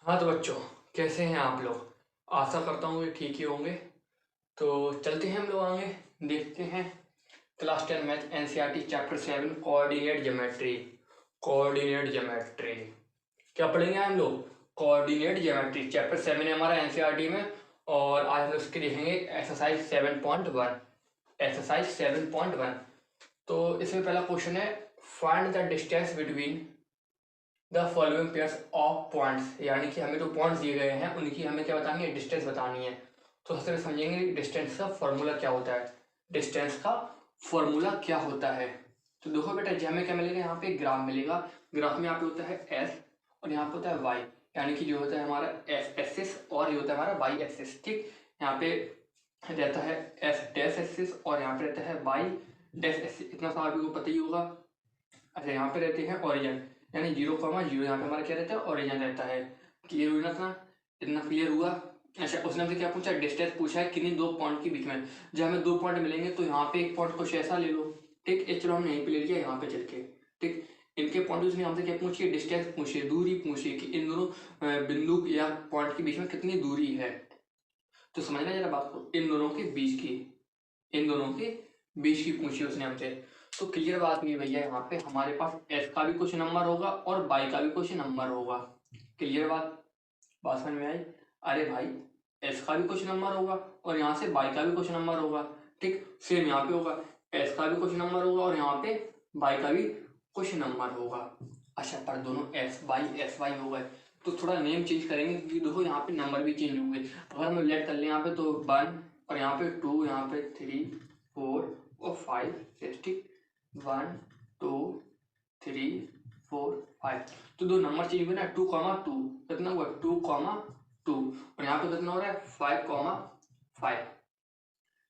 हाँ तो बच्चों, कैसे हैं आप लोग। आशा करता हूँ कि ठीक ही होंगे। तो चलते हैं हम लोग आगे, देखते हैं class 10 math NCERT chapter 7 coordinate geometry. Coordinate geometry क्या पढ़ेंगे हम लोग? कोऑर्डिनेट ज्योमेट्री चैप्टर 7 है हमारा एनसीईआरटी में। और आज हम लोग इसके देखेंगे एक्सरसाइज 7.1। एक्सरसाइज 7.1। तो इसमें पहला क्वेश्चन है, find the distance between the following pairs of points. यानी कि हमें जो पॉइंट्स दिए गए हैं उनकी हमें क्या बतानी है, डिस्टेंस बतानी है। तो सबसे पहले समझेंगे डिस्टेंस का फॉर्मूला क्या होता है। डिस्टेंस का फॉर्मूला क्या होता है, तो देखो बेटा जी हमें क्या मिलेगा, यहाँ पे ग्राफ मिलेगा। ग्राफ में यहाँ पे होता है एस और यहाँ पे होता है वाई। यानी कि जो होता है हमारा एस एक्सिस और ये होता है हमारा वाई एक्सिस। ठीक, यहाँ पे रहता है एस डैश एक्सिस और यहाँ पे रहता है वाई डैश एक्सिस। इतना सा आपको पता ही होगा। अच्छा, यहाँ पे रहते हैं ओरिजिन, यानी 0,0 यहाँ पे हमारा क्या रहता है, ओरिजिन रहता है। क्लियर हुआ ना, था इतना क्लियर हुआ। अच्छा, उसने हमसे क्या पूछा, डिस्टेंस पूछा है किन्हीं दो पॉइंट के बीच में। जब हमें दो पॉइंट मिलेंगे तो यहाँ पे एक पॉइंट कुछ ऐसा ले लो। ठीक, ये चलो हमने यहीं पे ले लिया, यहाँ पे चल के। ठीक, इनके पॉइंट उसने हमसे क्या पूछी, डिस्टेंस पूछी, दूरी पूछी कि इन दोनों बिंदु या पॉइंट के बीच में कितनी दूरी है। तो समझना जरा बात को, इन दोनों के बीच की, इन दोनों के बीच की पूछी उसने हमसे। तो क्लियर बात हुई भैया, यहाँ पे हमारे पास एस का भी कुछ नंबर होगा और बाई का भी कुछ नंबर होगा। क्लियर बात समझ में आई। अरे भाई, एस का भी कुछ नंबर होगा और यहाँ से बाई का भी कुछ नंबर होगा। ठीक, सेम यहाँ पे होगा, एस का भी कुछ नंबर होगा और यहाँ पे बाई का भी कुछ नंबर होगा। अच्छा, पर दोनों एस वाई हो गए तो थोड़ा नेम चेंज करेंगे, क्योंकि देखो यहाँ पे नंबर भी चेंज होंगे। अगर हम लेट कर लें यहाँ पे तो 1 और यहाँ पे 2, यहाँ पे 3, 4 और 5, 6। ठीक, 1 2 3 4 5। तो दो नंबर चेंज हुए ना, 2,2 कितना हुआ, 2,2 और यहाँ पे कितना हो रहा है, 5,5।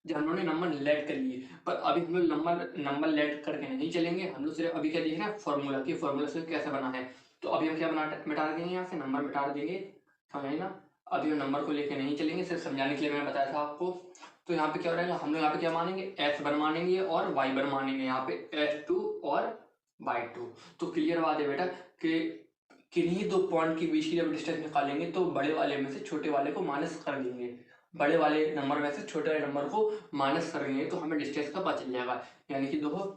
जब हम लोगों ने नंबर लेट कर लिए, पर अभी हम लोग नंबर लेट करके नहीं चलेंगे। हम लोग सिर्फ अभी क्या देख रहे हैं, फॉर्मूला की फॉर्मूला से कैसे बना है। तो अभी हम क्या मिटा देंगे, यहाँ से नंबर मिटा देंगे। समझे ना, अभी हम नंबर को लेके नहीं चलेंगे, सिर्फ समझाने के लिए मैंने बताया था आपको। तो यहाँ पे क्या हो रहेगा, हम लोग यहाँ पे क्या मानेंगे, x1 मानेंगे और y1 मानेंगे, यहाँ पे x2 और y2। तो क्लियर बात है बेटा कि किन्हीं दो पॉइंट के बीच की जब डिस्टेंस निकालेंगे तो बड़े वाले में से छोटे वाले को माइनस कर देंगे, बड़े वाले नंबर में से छोटे वाले नंबर को माइनस कर देंगे, तो हमें डिस्टेंस का पता चल जाएगा। यानी कि देखो,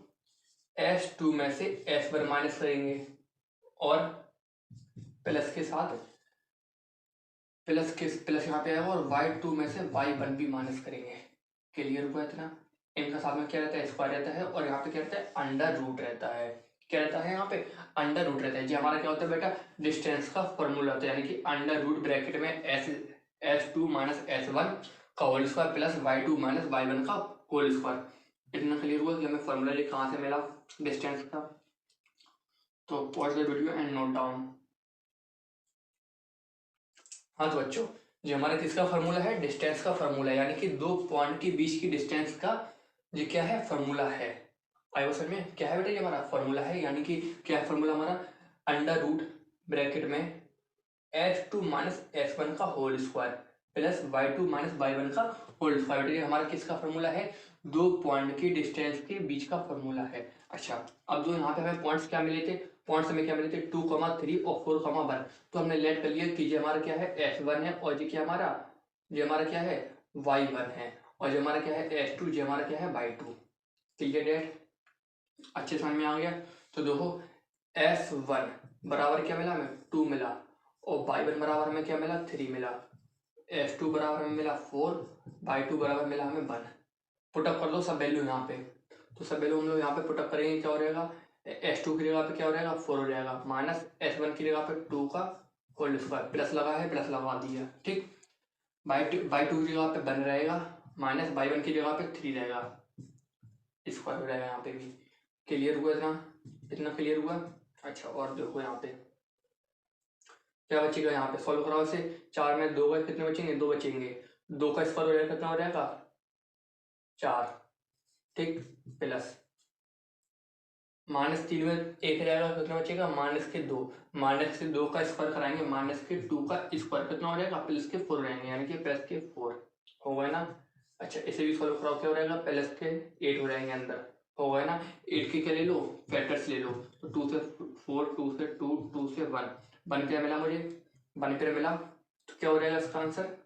S2 में से S1 माइनस करेंगे और प्लस के साथ प्लस यहाँ पे आएगा और y2 में से y1 भी माइनस करेंगे। क्लियर हुआ इतना। इनका साथ में क्या रहता है, स्क्वायर रहता है और यहाँ पे क्या रहता है, अंडर रूट रहता है। क्या रहता है, यहाँ पे अंडर रूट रहता है। जी हमारा क्या होता है बेटा, डिस्टेंस का फॉर्मूला होता है, यानी कि अंडर रूट ब्रैकेट में S2 माइनस S1 का whole square plus y2 minus y1 का होल स्क्वायर। इतना क्लियर हुआ कि हमें फॉर्मूला कहाँ से मिला डिस्टेंस का। तो pause the video and note down. हाँ तो बच्चों, जो हमारा किसका फॉर्मूला है, डिस्टेंस का फॉर्मूला, यानी कि दो पॉइंट के बीच की डिस्टेंस का ये क्या है, फॉर्मूला है। आयो सर में क्या है बेटा, ये हमारा फॉर्मूला है। यानी कि क्या है फॉर्मूला हमारा, अंडर रूट ब्रैकेट में S2 माइनस S1 का whole square plus y2 minus y1 का होल स्क्वायर। ये हमारा किसका फॉर्मूला है, दो पॉइंट की डिस्टेंस के बीच का फॉर्मूला है। अच्छा, अब जो यहाँ पे हमें पॉइंट्स क्या मिले थे, पॉइंट्स हमें क्या मिले थे, 2,3 और 4,1। तो हमने लेट कर लिया कि ये हमारा क्या है, S1 है और ये क्या हमारा, ये हमारा क्या है, y1 है और ये हमारा क्या है, S2, ये हमारा क्या है, y2। क्लियर डेट, अच्छे समझ में आ गया। तो देखो, S1 बराबर क्या मिला हमें, 2 मिला और y1 बराबर हमें क्या मिला, 3 मिला। S2 बराबर हमें मिला 4, y2 बराबर मिला हमें 1। पुटअप कर लो सब वैल्यू यहाँ पे। तो सब वैल्यू हम लोग यहाँ पे पुटअप करेंगे, क्या हो रहेगा, S2 की जगह पे क्या हो रहेगा, 4 हो जाएगा, माइनस S1 की जगह पे 2 का होल स्क्वायर, प्लस लगा है प्लस लगा दिया। ठीक, y2 की जगह पे 1 रहेगा, माइनस y1 की जगह पे 3 रहेगा, स्क्वायर हो जाएगा यहाँ पे भी। क्लियर हुआ इतना, इतना क्लियर हुआ। अच्छा, और देखो यहाँ पे क्या बचेगा, यहाँ पे सॉल्व कराओ इसे। 4 में 2 गए, कितने बचेंगे, 2 बचेंगे। 2 का स्क्वायर हो जाएगा, कितना हो जाएगा, 4। ठीक, प्लस -3 में 1 रहेगा, कितना बचेगा, -2। -2 का स्क्वायर कराएंगे, -2 का स्क्वायर कितना हो जाएगा, +4 रहेंगे, यानी कि +4 हो गए ना। अच्छा, इसे भी सॉल्व कराओ, क्या हो जाएगा, +8 हो जाएंगे अंदर, हो गए ना। 8 के क्या ले लो, फैक्टर्स ले लो। तो 2 से 4, 2 से 2, 2 से 1, 1 क्या मिला मुझे, वन पेयर मिला तो क्या हो जाएगा इसका आंसर,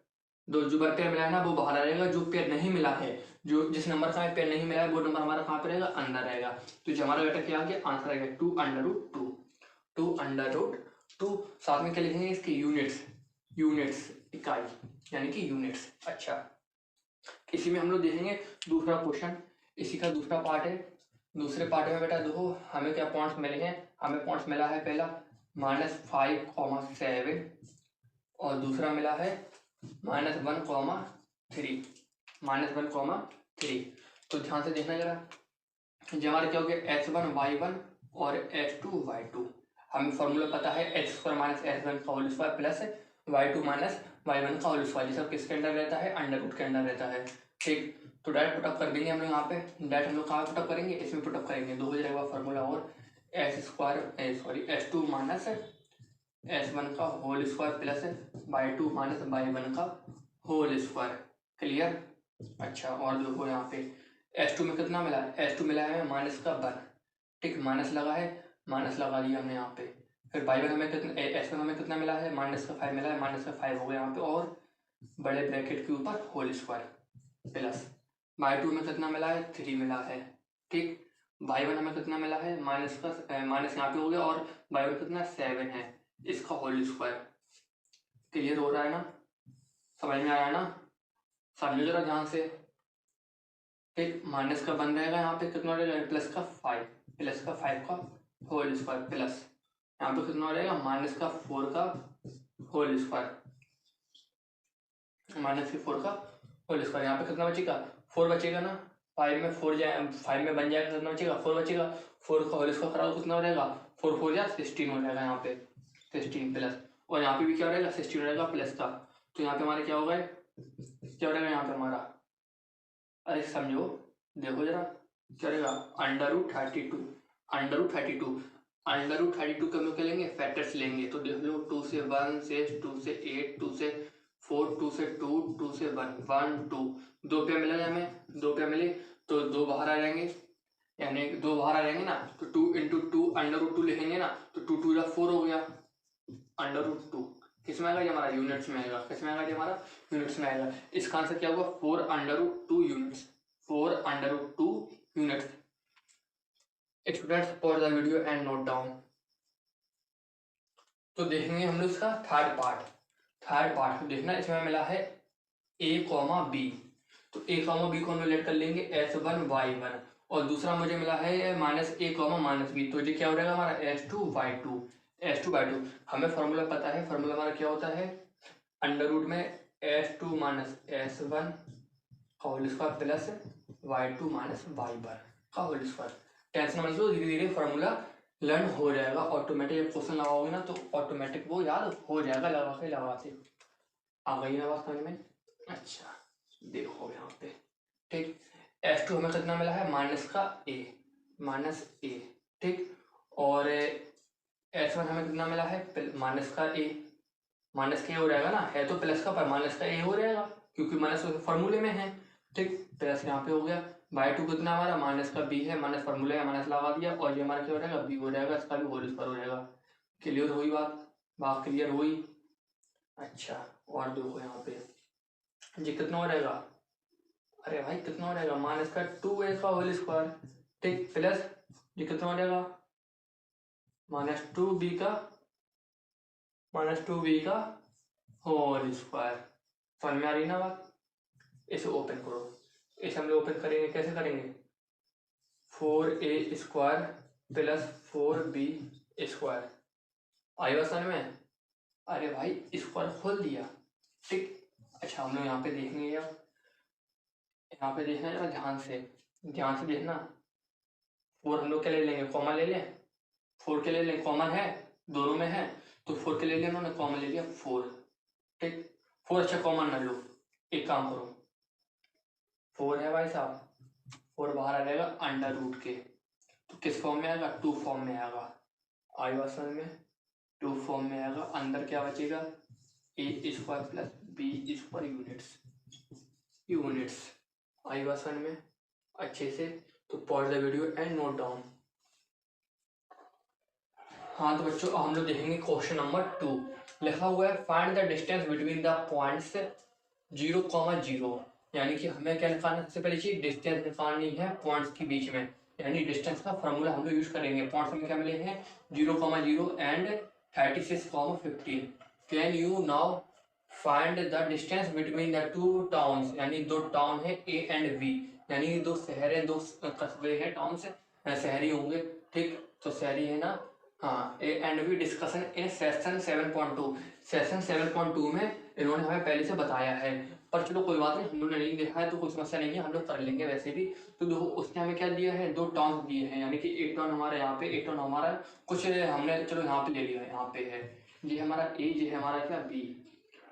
दो जो वन पेयर मिला है ना वो बाहर आ जाएगा, जो पेयर नहीं मिला है, जो जिस नंबर का हमें पेयर नहीं मिला है वो नंबर हमारा कहाँ पे रहेगा, अंदर रहेगा। तो जो हमारा बेटा क्या आ गया आंसर आएगा 2√2, 2√2। साथ में क्या लिखेंगे इसके यूनिट्स, यूनिट्स इकाई यानी कि यूनिट्स। अच्छा इसी में हम लोग देखेंगे दूसरा क्वेश्चन, इसी का दूसरा पार्ट है। दूसरे पार्ट में बेटा देखो हमें क्या पॉइंट्स मिले हैं, हमें पॉइंट्स मिला है पहला -5,7 और दूसरा मिला है -1,3, -1,3। तो ध्यान से देखना जरा, जो हमारा क्या हो गया h1y1 और h2y2। हमें फॉर्मूला पता है h² - h1 का whole square plus y2 - y1 का होल स्क्वायर, ये सब किसके अंडर रहता है, अंडर रूट के अंडर रहता है। ठीक, तो डायरेक्ट पुटअप कर देंगे हम लोग यहाँ पे, डायरेक्ट हम लोग कहाँ पुटअप करेंगे, इसमें पुटअप करेंगे। दो हो जाएगा फॉर्मूला और h2 - h1 का whole square plus y2 - y1 का होल स्क्वायर। क्लियर। अच्छा और देखो यहाँ पे h2 में कितना मिला है, h2 मिला है -1। ठीक, माइनस लगा है, माइनस लगा दिया हमने यहाँ पे। फिर y1 हमें कितना, h1 हमें कितना मिला है, -5 मिला है, -5 हो गया यहाँ पे, और बड़े ब्रैकेट के ऊपर होल स्क्वायर प्लस y2 में कितना मिला है, 3 मिला है। ठीक, y1 हमें कितना मिला है, माइनस यहाँ पे हो गया, और y1 कितना 7 है, इसका होल स्क्वायर। क्लियर हो रहा है ना, समझ में आया ना, समझो जरा ध्यान से। ठीक, माइनस का बन रहेगा यहाँ पे कितना रहेगा, प्लस का 5 का होल स्क्वायर प्लस यहाँ पे कितना हो जाएगा, -4 का होल स्क्वायर, -4 का होल स्क्वायर। यहाँ पे कितना बचेगा, 4 बचेगा ना, 5 में 4 जाए, 5 में बन जाएगा, कितना बचेगा 4 बचेगा, 4 का होल स्क्वायर कराओ कितना हो जाएगा, 4 4 या 16 हो जाएगा यहाँ पे, 16 प्लस, और यहाँ पे भी क्या हो जाएगा 16 हो जाएगा प्लस का। तो यहाँ पे हमारे क्या होगा, क्या हो जाएगा यहाँ पे हमारा, अरे समझो देखो जरा क्या रहेगा, √32, √32 के हम लोग क्या लेंगे, फैक्टर्स लेंगे। तो देख लो 2 से 1 से 2 से 8 2 से 4 2 से 2 2 से 1 1 2, 2 पे मिला हमें, 2 पे मिले तो 2 बाहर आ जाएंगे, यानी 2 बाहर आ जाएंगे ना, तो 2 × 2 √2 लिखेंगे ना, तो 2 2 या 4 हो गया, √2 किस में आएगा, ये हमारा यूनिट्स में आएगा, किस में आएगा, ये हमारा यूनिट्स में आएगा। इसका आंसर क्या होगा, 4√2 units, 4√2 units. Students pause the video and note down. तो देखेंगे हम लोग इसका थर्ड पार्ट देखना, इसमें मिला है a, b। तो a, b को हम रिलेट कर लेंगे h1 y1, और दूसरा मुझे मिला है -a, -b। तो ये क्या हो जाएगा हमारा h2y2। हमें फॉर्मूला पता है, फॉर्मूला हमारा क्या होता है, अंडर रूट में h2 - h1 का whole square plus y2 - y1 का होल स्क्वायर। टेंशन मत लो, धीरे धीरे फॉर्मूला लर्न हो जाएगा ऑटोमेटिक। जब क्वेश्चन लगाओगे ना तो ऑटोमेटिक वो याद हो जाएगा, लगाते आ गई ना बात समझ में। अच्छा देखो यहाँ पे, ठीक, h2 हमें कितना मिला है, -a, ठीक, और h1 हमें कितना मिला है, -a, माइनस का हो जाएगा ना, है तो प्लस का पर माइनस का a हो जाएगा, क्योंकि माइनस फॉर्मूले में है। ठीक, प्लस यहाँ पे हो गया, y2 कितना हमारा -b है, माइनस फॉर्मूले में माइनस लगा दिया, और ये हमारा क्या हो जाएगा, b हो जाएगा, इसका भी होल स्क्वायर हो जाएगा। क्लियर हुई बात क्लियर हुई। अच्छा और देखो यहाँ पे ये कितना हो जाएगा, अरे भाई कितना हो जाएगा, -2a का होल स्क्वायर, ठीक, प्लस ये कितना हो जाएगा, -2b का होल स्क्वायर। समझ में आ रही ना बात। इसे ओपन करो, इसे हम लोग ओपन करेंगे, कैसे करेंगे, 4a² प्लस 4b²। आई बात समझ में, अरे भाई स्क्वायर खोल दिया। ठीक, अच्छा हम लोग यहाँ पे देखेंगे, यहाँ पे देखना है ध्यान से देखना। 4 हम लोग क्या ले लेंगे, कॉमन ले लें, 4 के ले लें, कॉमन है दोनों में है, तो 4 के ले लिया उन्होंने, कॉमन ले लिया 4। ठीक, 4 अच्छा कॉमन ना लो, एक काम करो, 4 है भाई साहब, 4 बाहर आ जाएगा अंडर रूट के, तो किस फॉर्म में आएगा, 2 फॉर्म में आएगा। आई बात समझ में, 2 फॉर्म में आएगा, अंदर क्या बचेगा, a² प्लस b² यूनिट्स। आई बात समझ में अच्छे से। तो pause the video and note down. हाँ तो बच्चों हम लोग देखेंगे क्वेश्चन नंबर 2। लिखा हुआ है find the distance between the points 0,0, यानी कि हमें क्या निकालना है, सबसे पहली चीज डिस्टेंस निकालनी है पॉइंट्स के बीच में, यानी डिस्टेंस का फॉर्मूला हम लोग यूज करेंगे। पॉइंट्स हमें क्या मिले हैं 0,0 and 36,15। Can you now find the distance between the two towns, यानी दो टाउन है ए एंड बी, यानी दो शहर है, दो कस्बे हैं, टाउन से शहरी होंगे, ठीक, तो शहरी है ना, हाँ। A and B discussion in session 7.2, session 7.2 में इन्होंने हमें पहले से बताया है, पर चलो कोई बात नहीं, हम लोगों ने नहीं देखा है तो कोई समस्या नहीं है, हम लोग कर लेंगे वैसे भी। तो दो उसने हमें क्या दिया है, दो टाउन दिए हैं, यानी कि एक टाउन हमारा यहाँ पे, एक टाउन हमारा कुछ हमने चलो यहाँ पे ले लिया है, यहाँ पे है ये हमारा ए, ये है हमारा क्या बी।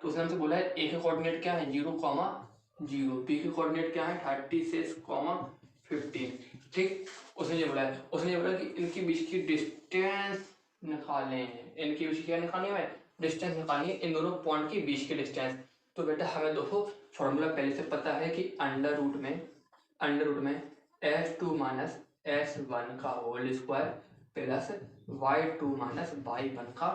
तो उसने हमसे बोला है ए के कोऑर्डिनेट क्या है 0,0, बी के कोऑर्डिनेट क्या है 36,15, ठीक। उसने ये बोला है, उसने ये बोला कि इनके बीच की डिस्टेंस निकालें, इनके बीच क्या निकालनी है, डिस्टेंस निकालनी है, इन दोनों पॉइंट के बीच की डिस्टेंस। तो बेटा हमें देखो फॉर्मूला पहले से पता है कि अंडर रूट में s2 माइनस s1 का whole square plus y2 minus y1 का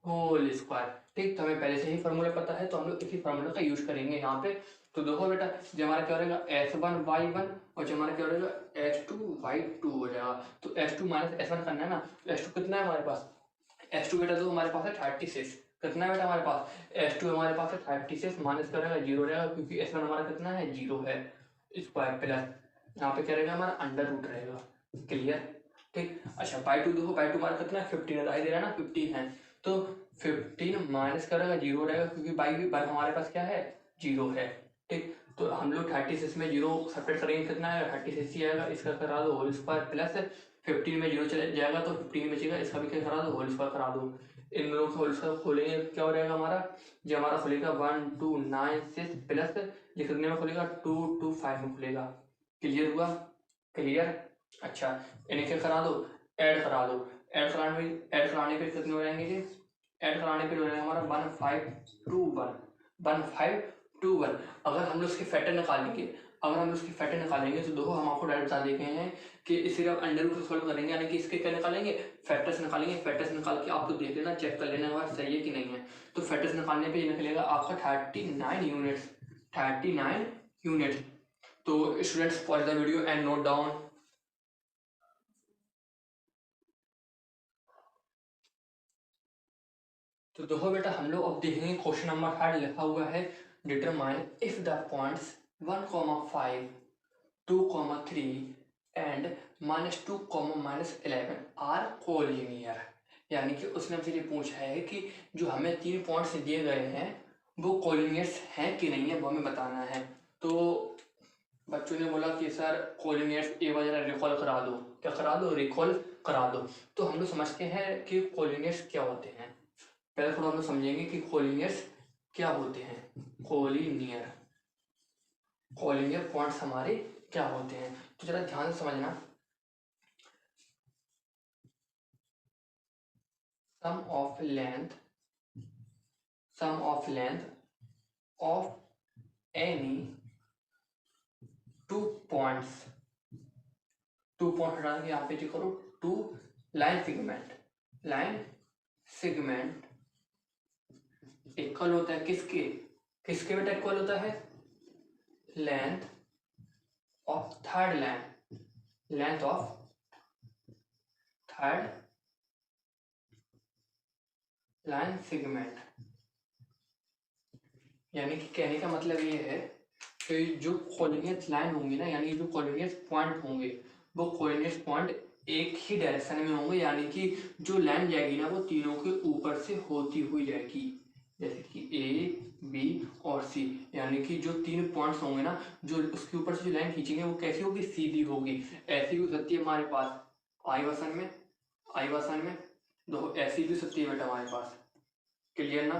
होल स्क्वायर, ठीक। तो हमें पहले से ही फॉर्मूला पता है, तो हम लोग इसी फॉर्मूला का यूज करेंगे यहाँ पे। तो देखो बेटा जो हमारा क्या हो रहेगा s1 y1 और जो हमारा क्या हो रहेगा s2 y2 हो जाएगा। तो s2 माइनस s1 करना है ना, तो s2 कितना है हमारे पास, s2 बेटा तो हमारे पास है 36, कितना है बेटा हमारे पास s2 हमारे पास है 36, माइनस करेगा 0 रहेगा क्योंकि s1 हमारा कितना है 0 है, स्क्वायर प्लस यहाँ पे क्या रहेगा हमारा अंडर रूट रहेगा, क्लियर, ठीक। अच्छा बाई टू देखो, बाई टू हमारा कितना है 15 दिखाई दे रहा है ना, 15 है, तो 15 माइनस करेगा 0 रहेगा क्योंकि बाई हमारे पास क्या है 0 है, ठीक। तो हम लोग 36 में 0 सेपरेट करेंगे, कितना है 36 ही आएगा, इसका करा दो होल स्क्वायर प्लस 15 में 0 चले जाएगा तो 15 बचेगा, इसका भी क्या करा दो होल स्क्वायर करा दो। इन दोनों का होल स्क्वायर खोलेंगे क्या हो रहेगा हमारा, जो हमारा खुलेगा 1296 प्लस ये कितने में खुलेगा 225 में खुलेगा, क्लियर हुआ, क्लियर। अच्छा इन्हें क्या करा दो, ऐड करा दो, ऐड कराने पे कितने हो जाएंगे जी, ऐड कराने पे हो जाएगा हमारा 1521। अगर हम लोग उसके फैक्टर निकालेंगे, तो देखो हम आपको डायरेक्ट बता देते हैं कि इसे आप अंडर रूट सॉल्व करेंगे, यानी कि इसके क्या निकालेंगे फैक्टर्स निकालेंगे, फैक्टर्स निकाल के आप तो देख लेना, चेक कर लेना बात सही है कि नहीं है। तो फैक्टर्स निकालने पे ये निकलेगा आपका 39 यूनिट्स। तो students pause the video and note down. तो देखो बेटा हम लोग अब देखेंगे क्वेश्चन नंबर 5 लिखा हुआ है determine if the points 1,5 2,3 and -2, -11 are collinear, यानी कि उसने हमसे ये पूछा है कि जो हमें 3 पॉइंट्स दिए गए हैं वो कोलिनियर्स हैं कि नहीं है, वो हमें बताना है। तो बच्चों ने बोला कि सर कोलिनियर्स ए वगैरह रिकॉल करा दो, क्या करा दो, रिकॉल करा दो। तो हम लोग समझते हैं कि कोलिनियर्स क्या होते हैं, पहले थोड़ा हम लोग समझेंगे कि कोलिनियर्स क्या होते हैं। कोलिनियर पॉइंट्स हमारे क्या होते हैं, तो जरा ध्यान से समझना। Sum of length of any two points हटा के यहाँ पे जो करो टू लाइन सेगमेंट इक्वल होता है किसके बेटा इक्वल होता है, length of third line segment, यानी कि कहने का मतलब ये है कि जो कोऑर्डिनेट लाइन होंगी ना, यानी जो कोऑर्डिनेट पॉइंट होंगे वो कोऑर्डिनेट पॉइंट एक ही डायरेक्शन में होंगे, यानी कि जो लाइन जाएगी ना वो तीनों के ऊपर से होती हुई जाएगी, जैसे कि ए बी और सी, यानी कि जो 3 पॉइंट्स होंगे ना जो उसके ऊपर से जो लाइन खींचेंगे वो कैसी होगी, सीधी होगी। ऐसी भी हो सकती है हमारे पास आई वसन में दो, ऐसी भी सकती है बेटा हमारे पास, क्लियर ना,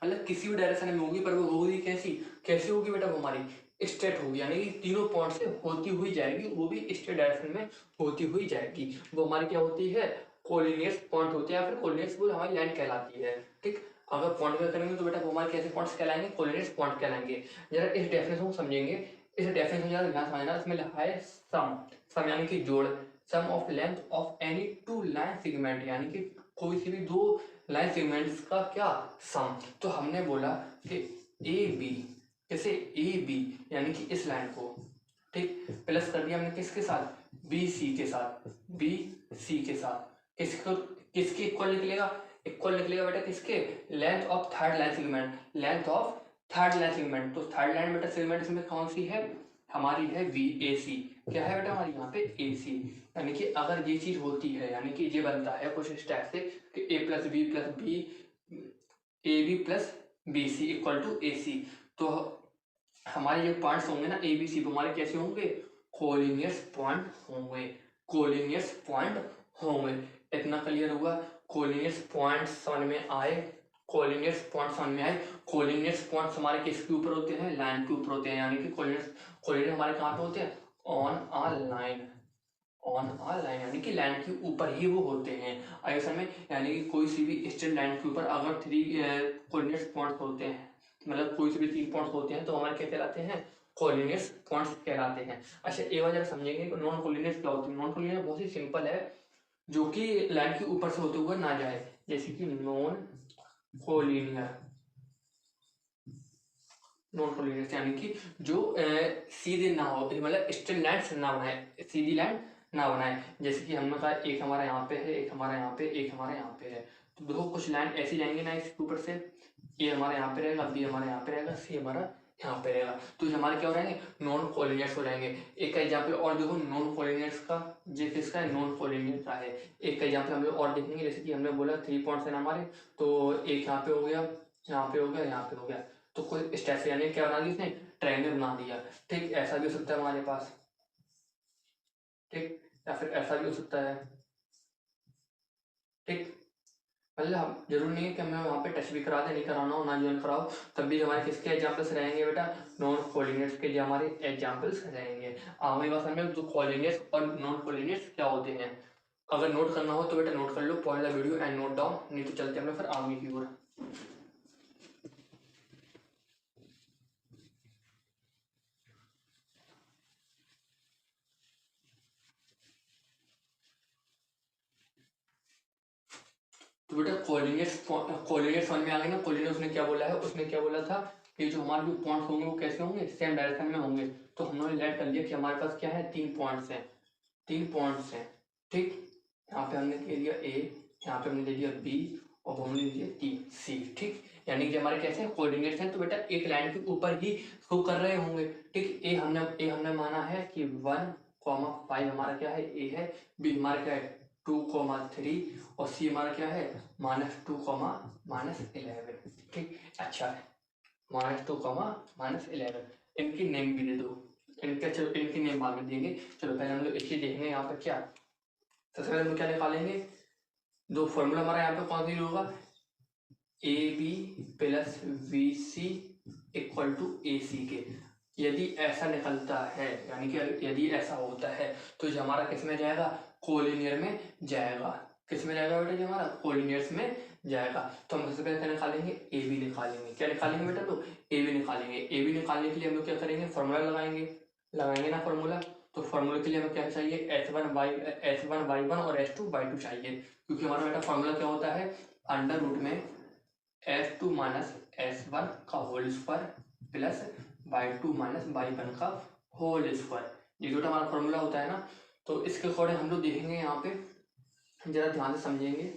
मतलब किसी भी डायरेक्शन में होगी पर वो होगी कैसी होगी बेटा, वो हमारी स्ट्रेट होगी, यानी कि तीनों पॉइंट से होती हुई जाएगी, वो भी स्ट्रेट डायरेक्शन में होती हुई जाएगी, वो हमारी क्या होती है, कोऑर्डिनेट्स पॉइंट होते हैं, या फिर कोऑर्डिनेट्स वो हमारी लाइन कहलाती है, ठीक। अगर पॉइंट का करेंगे तो बेटा वो हमारे कैसे पॉइंट्स कहलाएंगे, कोऑर्डिनेट्स पॉइंट कहलाएंगे। जरा इस डेफिनेशन को समझेंगे, इस डेफिनेशन जरा ध्यान समझना, इसमें लिखा है सम यानी कि जोड़, sum of length of any two line segment, यानी कि कोई सी भी दो लाइन सेगमेंट्स का क्या सम। तो हमने बोला कि ए बी, कैसे ए बी यानी कि इस लाइन को, ठीक, प्लस कर दिया हमने किसके साथ, बी सी के साथ, बी सी के साथ, किसको किसके इक्वल निकलेगा, इक्वल निकलेगा बेटा किसके, length of third line segment, length of third line segment. तो थर्ड लाइन बेटा सेगमेंट इसमें कौन सी है, हमारी है वी ए सी। क्या है बेटा हमारी यहाँ पे ए सी। यानी कि अगर ये चीज होती है, यानी कि ये बनता है कुछ इस टाइप से कि A plus B A B plus B C equal to A C. तो हमारे जो पॉइंट्स होंगे ना ए बी सी, हमारे कैसे होंगे, कोलिनियस पॉइंट होंगे, कोलिनियस पॉइंट होंगे। इतना क्लियर हुआ। कोलिनियस पॉइंट समझ में आए, कोलिनियस पॉइंट समझ में आए। कोलिनियस पॉइंट्स हमारे किसके ऊपर होते हैं, लाइन के ऊपर होते हैं। यानी कि कोलिनियस हमारे कहाँ पे होते हैं, on a line, on a line यानी कि लाइन के ऊपर ही वो होते हैं। ऐसा में यानी कि कोई सी भी स्ट्रेट लाइन के ऊपर अगर थ्री कोलिनियस पॉइंट्स होते हैं, मतलब कोई से भी 3 पॉइंट्स होते हैं, तो हमारे क्या कहलाते हैं, कोलिनियस पॉइंट्स कहलाते हैं। अच्छा एक बार जरा समझेंगे कि नॉन कोलिनियस क्या होती है। नॉन कोलिनियस बहुत ही सिंपल है, जो कि लाइन के ऊपर से होते हुए ना जाए, जैसे कि नॉन कोलिनियर, नॉन कोलिनियस यानी कि जो सीधे ना हो, मतलब स्ट्रेट लाइन ना बनाए, सीधी लाइन ना बनाए। जैसे कि हमने कहा एक हमारा यहाँ पे है, एक हमारा यहाँ पे, एक हमारा यहाँ पे है, तो देखो कुछ लाइन ऐसी जाएंगे ना इसके ऊपर से, ए हमारे यहाँ पे रहेगा, बी हमारे यहाँ पे रहेगा, सी हमारा यहाँ पे रहेगा, तो ये हमारे क्या हो जाएंगे, नॉन कोलिनियस हो जाएंगे। एक एग्जाम्पल और देखो नॉन कोलिनियस का, ये किसका है, नॉन कोलिनियस का है। एक एग्जाम्पल हम लोग और देखेंगे, जैसे कि हमने बोला 3 पॉइंट्स है ना हमारे, तो एक यहाँ पे हो गया, यहाँ पे हो गया, यहाँ पे हो गया, तो कोई स्टेप यानी क्या बना दिया इसने, ट्रायंगल बना दिया। ठीक, ऐसा भी हो सकता है हमारे पास, ठीक, या फिर ऐसा भी हो सकता है। ठीक, मतलब हम जरूरी नहीं है कि हमें यहाँ पे टच भी करा दे, नहीं कराना हो ना ज्वाइन कराओ, तब भी हमारे किसके एग्जाम्पल्स रहेंगे बेटा, नॉन कोलिनियस के लिए हमारे एग्जाम्पल्स रहेंगे। हमारी बात समझ, जो कोलिनियस और नॉन कोलिनियस क्या होते हैं, अगर नोट करना हो तो बेटा नोट कर लो, pause the video and note down, नहीं तो चलते हम लोग फिर आगे की ओर। तो बेटा कोलिनियस समझ में आ गई ना। कोलिनियस ने क्या बोला है, उसने क्या बोला था कि जो हमारे जो पॉइंट्स होंगे वो कैसे होंगे, सेम डायरेक्शन में होंगे। तो हमने लेट कर लिया कि हमारे पास क्या है, 3 पॉइंट्स हैं, 3 पॉइंट्स हैं। ठीक, यहाँ पे हमने ले लिया ए, यहाँ पे हमने ले लिया बी, और हमने ले लिया टी सी। ठीक, यानी कि हमारे कैसे कोऑर्डिनेट्स हैं, तो बेटा एक लाइन के ऊपर ही शो कर रहे होंगे। ठीक, ए हमने माना है कि 1,5 हमारा क्या है, ए है, बी हमारा क्या है 2,3, और सी हमारा क्या है -2, -11। ठीक, अच्छा है, -2, -11। इनकी नेम भी दे दो, इनके चलो इनकी नेम बाद में देंगे। चलो पहले हम लोग एक चीज देखेंगे यहाँ पर क्या, सबसे पहले हम क्या निकालेंगे, दो फॉर्मूला हमारा यहाँ पे कौन सी होगा, A B plus V C equal to A C के। यदि ऐसा निकलता है, यानी कि यदि ऐसा होता है, तो ये हमारा किस में जाएगा, कोलिनियर में जाएगा। किस में जाएगा बेटा, ये हमारा कोलिनियर्स में जाएगा। तो हम सबसे पहले क्या निकालेंगे, ए बी निकालेंगे। क्या निकालेंगे बेटा, तो ए बी निकालेंगे। ए बी निकालने के लिए हम लोग क्या करेंगे, फॉर्मूला लगाएंगे ना फॉर्मूला। तो फॉर्मूले के लिए हमें क्या चाहिए, S1 और S2 चाहिए, क्योंकि हमारा बेटा फॉर्मूला क्या होता है, अंडर रूट में S2 माइनस S1 का whole square plus y2 minus y1 का होल स्क्वायर, ये जो हमारा फॉर्मूला होता है ना। तो इसके अकॉर्डिंग हम लोग देखेंगे, यहाँ पे जरा ध्यान से समझेंगे।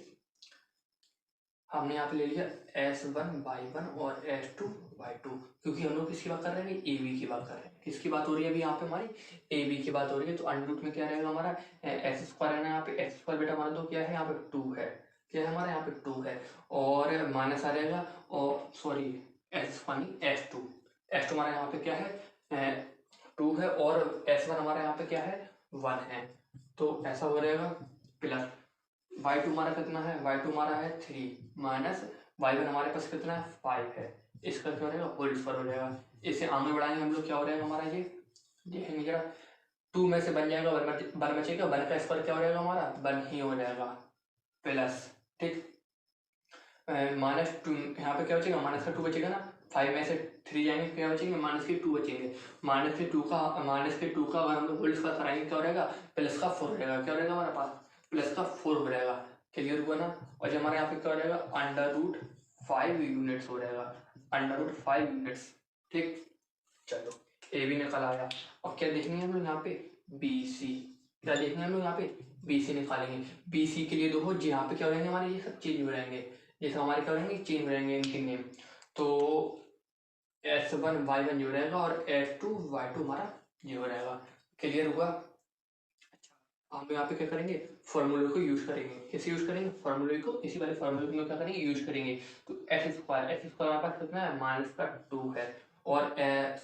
हमने यहाँ पे ले लिया S1 y1 और S2 y2, क्योंकि हम लोग किसकी बात कर रहे हैं, ए बी की बात कर रहे हैं। किसकी बात हो रही है अभी यहाँ पे, हमारी ए बी की बात हो रही है। तो अंडर रूट में क्या रहेगा हमारा, एस स्क्वायर है ना, यहाँ पे एक्स स्क्वायर बेटा हमारा तो क्या है, यहाँ पे 2 है, क्या है हमारा यहाँ पे 2 है, और माइनस आ रहेगा, और सॉरी S2 हमारा यहाँ पे क्या है 2 है, और S1 हमारा यहाँ पे क्या है 1 है। तो ऐसा हो रहेगा, प्लस y2 हमारा कितना है, y2 हमारा है 3 माइनस y1 हमारे पास कितना है 5 है। इसका क्या हो जाएगा, होल स्क्वायर हो जाएगा। इसे आगे बढ़ाएंगे हम लोग, क्या हो जाएगा हमारा, ये देखेंगे जरा, 2 में से बन जाएगा 1 बचेगा, 1 का स्क्वायर क्या हो जाएगा हमारा 1 ही हो जाएगा, प्लस ठीक -2 यहाँ पे क्या बचेगा, माइनस का 2 बचेगा ना, 5 में से 3 जाएंगे, क्या बचेंगे -2 बचेंगे। -2 का अगर हम लोग होल स्क्वायर कराएंगे क्या हो जाएगा, +4 हो जाएगा। क्या हो जाएगा हमारे पास, +4 हो जाएगा। क्लियर हुआ ना। और जो हमारे यहाँ पे क्या हो जाएगा, √5 यूनिट्स हो जाएगा, √5 यूनिट्स। ठीक, चलो ए भी निकल आया। और क्या देखेंगे हम लोग यहाँ पे, बी सी। क्या देखेंगे हम लोग यहाँ पे, बी सी निकालेंगे। बी सी के लिए देखो जी यहाँ पे क्या हो जाएंगे हमारे, ये सब चेंज हो जाएंगे, जैसे हमारे क्या हो जाएंगे, चेंज हो जाएंगे इनके नेम। तो S1 Y1 ये हो रहेगा और S2 Y2 हमारा ये हो रहेगा। क्लियर हुआ। अच्छा, हम यहाँ पे क्या करेंगे, फॉर्मूले को यूज करेंगे। कैसे यूज करेंगे फॉर्मूले को, इसी वाले फॉर्मूले को क्या करेंगे, यूज करेंगे। तो S² हमारे पास कितना है, -2 है। और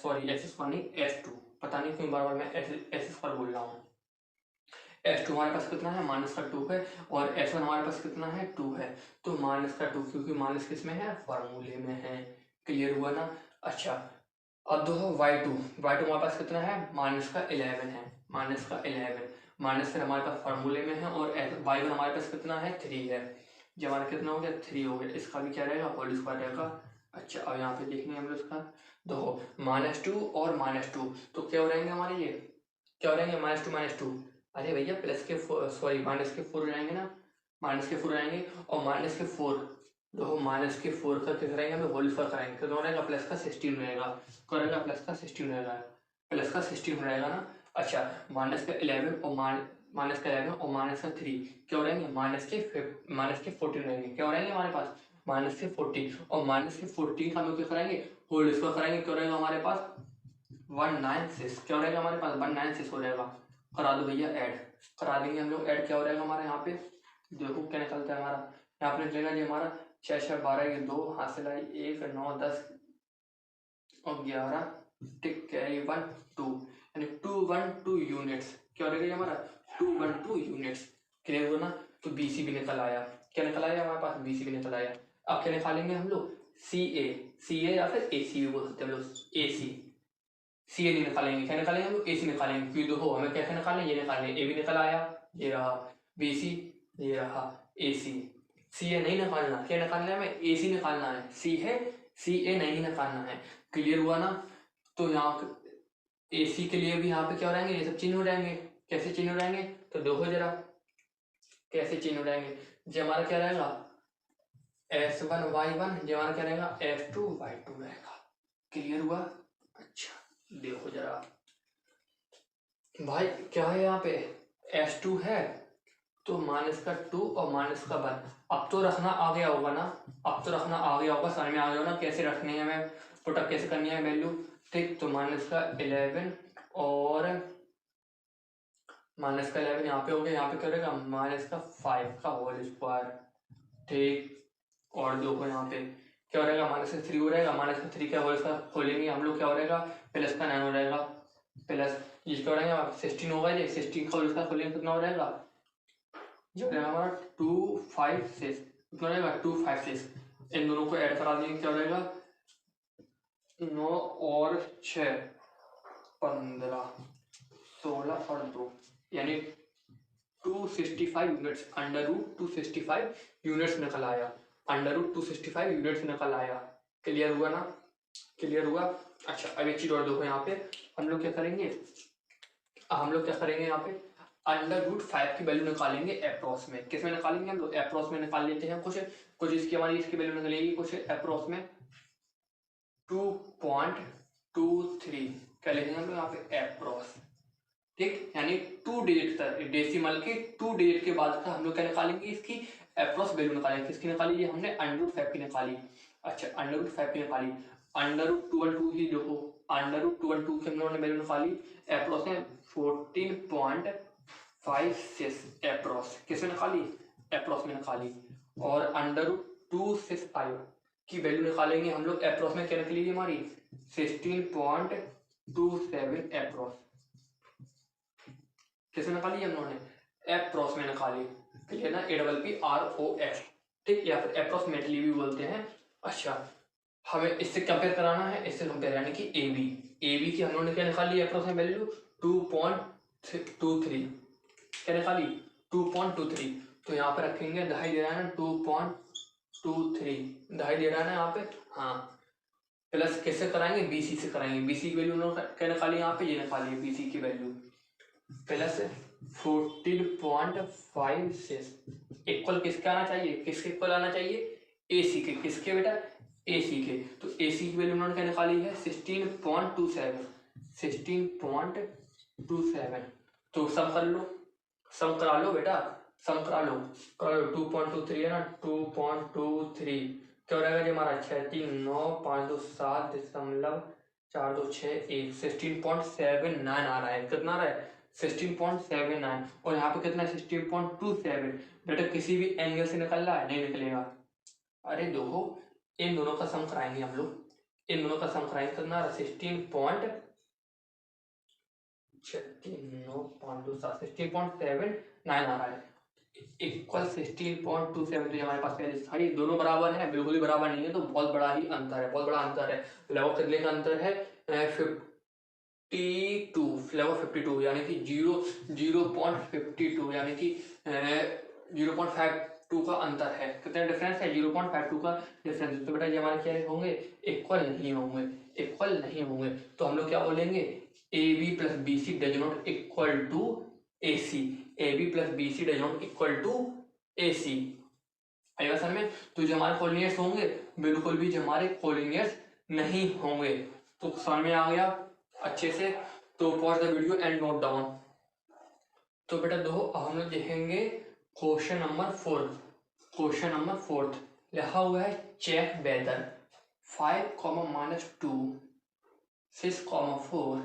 सॉरी S² नहीं, S2, पता नहीं क्यों बार बार मैं S² बोल रहा हूँ। S2 हमारे पास कितना है, -2 है। और S1 हमारे पास कितना है, 2 है। तो -2, क्योंकि माइनस किस में है, फॉर्मूले में है। क्लियर हुआ ना। अच्छा, अब देखो Y2 हमारे पास कितना है, -11 है, -11 माइनस फिर हमारे पास फार्मूले में है। और Y1 हमारे पास कितना है, 3 है। जब हमारा कितना हो गया, 3 हो गया। इसका भी क्या रहेगा, होल स्क्वायर रहेगा। अच्छा, अब यहाँ पे देखने हम लोग इसका, देखो -2 और -2 तो क्या हो रहेंगे हमारे, ये क्या हो रहेंगे, -2 अरे भैया प्लस के सॉरी माइनस के 4 रहेंगे ना, माइनस के 4 रहेंगे। और -4 देखो, -4 का क्या करेंगे, हमें होल स्क्वायर कराएंगे, कितना रहेगा, प्लस का 16 रहेगा। क्या रहेगा, प्लस का 16 रहेगा, प्लस का 16 रहेगा ना। अच्छा, -11 और -3 क्या हो रहेंगे, -14 रहेंगे। क्या हो रहेंगे हमारे पास, -14। और -14 का हम लोग क्या कराएंगे, होल स्क्वायर कराएंगे। क्या रहेगा हमारे पास, 196। क्या हो रहेगा हमारे पास, 196 हो रहेगा। करा दो भैया ऐड, करा देंगे हम लोग ऐड। क्या हो रहेगा हमारे यहाँ पे, देखो क्या निकलता है हमारा, यहाँ पे निकलेगा जी हमारा 6 6 12, ये 2 हाथ से लाई 1 9 10 और 11, टिक कैरी 1 2, यानी 212 यूनिट्स। क्या हो रहेगा हमारा, 212 यूनिट्स। क्लियर हो ना। तो बीसी भी निकल आया। क्या निकल आया हमारे पास, बीसी भी निकल आया। अब क्या निकालेंगे हम लोग, सी ए या फिर ए सी भी बोल सकते हैं हम लोग। ए सी ए नहीं निकालेंगे, क्या निकालेंगे हम लोग, ए सी निकालेंगे। क्यों, देखो हमें क्या क्या निकालना है, ये निकालना है। ए भी निकल आया, ये रहा बी सी, ये रहा ए सी ए नहीं निकालना, क्या निकालना है हमें, ए सी निकालना है। सी ए नहीं निकालना है। क्लियर हुआ ना। तो यहाँ ए सी के लिए भी यहाँ पे क्या हो जाएंगे, ये सब चेंज हो जाएंगे। कैसे चेंज हो जाएंगे, तो देखो जरा कैसे चेंज हो जाएंगे। जो हमारा क्या रहेगा, S1 Y1, जो हमारा क्या रहेगा, S2 Y2 रहेगा। क्लियर हुआ। अच्छा, देखो जरा भाई क्या है यहाँ पे, S2 है तो -2 और -1। अब तो रखना आ गया होगा ना, अब तो रखना आ गया होगा, समझ में आ गया होगा ना कैसे रखनी है, हमें पुटअप कैसे करनी है वैल्यू। ठीक, तो -11 और -11 यहाँ पे हो गया। यहाँ पे क्या रहेगा, -5 का होल स्क्वायर। ठीक, और देखो यहाँ पे क्या हो रहेगा, -3 हो रहेगा, -3 का होल स्क्वायर खोलेंगे हम लोग, क्या हो रहेगा, प्लस का 9 हो रहेगा। प्लस ये क्या हो रहेगा, 16 होगा, ये 16 का होल स्क्वायर खोलेंगे कितना हो रहेगा, जो रहेगा हमारा 256। कितना रहेगा, 256। इन दोनों को ऐड करा देंगे, क्या हो रहेगा, 9 और 6 15 16 और 2, यानी 265 यूनिट्स, √265 यूनिट्स निकल आया, √265 यूनिट्स निकल आया। क्लियर हुआ ना, क्लियर हुआ। अच्छा, अब एक चीज और देखो, यहाँ पे हम लोग क्या करेंगे, यहाँ पे √5 की वैल्यू निकालेंगे अप्रोक्स में। किस में निकालेंगे हम लोग, अप्रोक्स में निकाल लेते हैं। कुछ कुछ इसकी हमारी इसकी वैल्यू निकलेगी, कुछ अप्रोक्स में 2.23। क्या लिखेंगे हम लोग यहाँ पे, अप्रोक्स। ठीक, यानी 2 डिजिट तक, डेसिमल के 2 डिजिट के बाद का हम लोग क्या निकालेंगे, इसकी अप्रोक्स वैल्यू निकालेंगे। किसकी निकाली, ये हमने √5 की निकाली। अच्छा, √5 की निकाली, √212 ही देखो, √212 की हम लोगों ने वैल्यू निकाली अप्रोक्स में 14.56 अप्रोक्स। किसमें निकाली, अप्रोक्स में निकाली। और √265 की वैल्यू निकालेंगे हम लोग अप्रोक्स में, क्या निकलेगी हमारी 16.27 अप्रोक्स। किसमें निकाली हम लोगों ने, अप्रोक्स में निकाली। क्लियर ना, APPROX। ठीक, या फिर अप्रोक्सीमेटली भी बोलते हैं। अच्छा, हमें इससे कंपेयर कराना है, इससे कंपेयर यानी कि ए बी की हम लोगों ने क्या निकाली अप्रोक्स में वैल्यू, 2.23। क्या निकाली, 2.23। तो यहाँ पे रखेंगे, दहाई दे रहा है ना, 2.23 दहाई दे रहा है ना यहाँ पे। हाँ, प्लस कैसे कराएंगे, बीसी से कराएंगे। बीसी की वैल्यू क्या निकाली यहाँ पे, ये निकाली बीसी की वैल्यू, प्लस 14.56 इक्वल किसके आना चाहिए, किसके इक्वल आना चाहिए, AC के। किसके बेटा, AC के। तो AC की वैल्यू उन्होंने क्या निकाली है, 16.27। 16.27। तो सम कर लो, सम करा लो बेटा, सम करा लो, 2.23 है ना, 2.23 क्या हो रहेगा जी हमारा, 639,527.426 16.79 आ रहा है। कितना आ रहा है, 16.79। और यहाँ पे कितना है, 16.27। बेटा किसी भी एंगल से निकल रहा है, नहीं निकलेगा। अरे देखो, इन दोनों का सम कराएंगे हम लोग, इन दोनों का सम कराएंगे। कितना आ रहा है, 16.79 आ रहा है, इक्वल 16.27। तो हमारे पास पहले था, ये दोनों बराबर है, बिल्कुल ही बराबर नहीं है, तो बहुत बड़ा ही अंतर है, बहुत बड़ा अंतर है। लगभग कितने का अंतर है, 52, लगभग 52, यानी कि 0.52, यानी कि 0.52 का अंतर है। कितना डिफरेंस है, 0.52 का डिफरेंस। तो बेटा ये हमारे क्या होंगे, इक्वल नहीं होंगे, इक्वल नहीं होंगे। तो हम लोग क्या बोलेंगे, AB plus BC does not equal to AC। AB plus BC does not equal to AC। आएगा सर में। तो जो हमारे कोलिनियर्स होंगे, बिल्कुल भी जो हमारे कोलिनियर्स नहीं होंगे। तो समझ में आ गया अच्छे से। तो pause the video and note down. तो बेटा दो अब हम लोग देखेंगे क्वेश्चन नंबर 4। क्वेश्चन नंबर 4 लिखा हुआ है, check whether 5, -2, 6, 4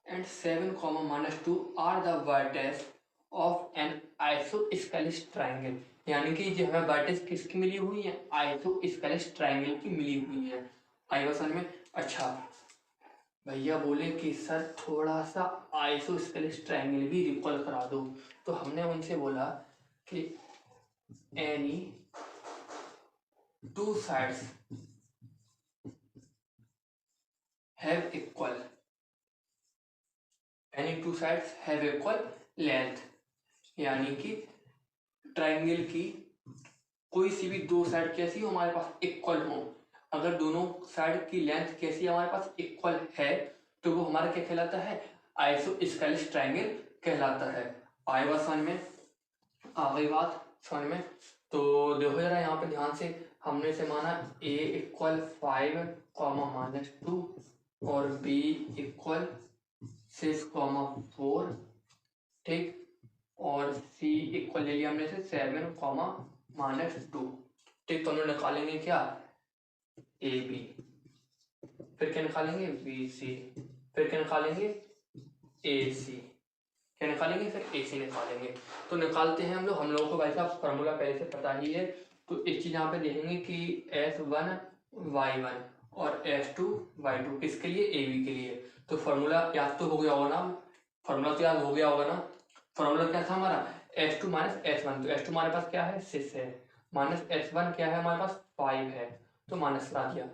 and 7, -2 are the vertex of an isosceles triangle. यानी कि जो हमें वर्टेक्स किसकी मिली हुई है, आइसोस्केलिस ट्राइंगल की मिली हुई है। आएगा समझ में। अच्छा भैया बोले कि सर थोड़ा सा आइसोस्केलिस ट्राइंगल भी रिकॉल करा दो। तो हमने उनसे बोला कि any two sides have equal, any two sides have equal length. यानी कि ट्राइंगल की कोई सी भी दो साइड कैसी हो हमारे पास, इक्वल हो। अगर दोनों साइड की लेंथ कैसी हमारे पास इक्वल है, तो वो हमारा क्या कहलाता है, आइसोस्केलिस ट्राइंगल कहलाता है। आए बात समझ में, आ गई बात समझ में। तो देखो जरा यहाँ पे ध्यान से, हमने से माना A इक्वल 5, -2 और B इक्वल 6, 4, ठीक, और C इक्वल ले लिया हमने से 7, -2, ठीक। तो हम लोग निकालेंगे क्या, AB, फिर क्या निकालेंगे BC, फिर क्या निकालेंगे AC, क्या निकालेंगे, फिर AC निकालेंगे। तो निकालते हैं हम लोगों को भाई साहब फॉर्मूला पहले से पता ही है। तो एक चीज यहाँ पे देखेंगे कि S1 Y1 और S2 Y2 किसके लिए, AB के लिए। तो फॉर्मूला याद तो हो गया होगा ना, फॉर्मूला तो याद हो गया होगा ना। फॉर्मूला क्या था हमारा, S2 -S1। तो S2 हमारे पास क्या है, 6 है, माइनस S1 क्या है हमारे पास, 5 है, तो माइनस ला दिया,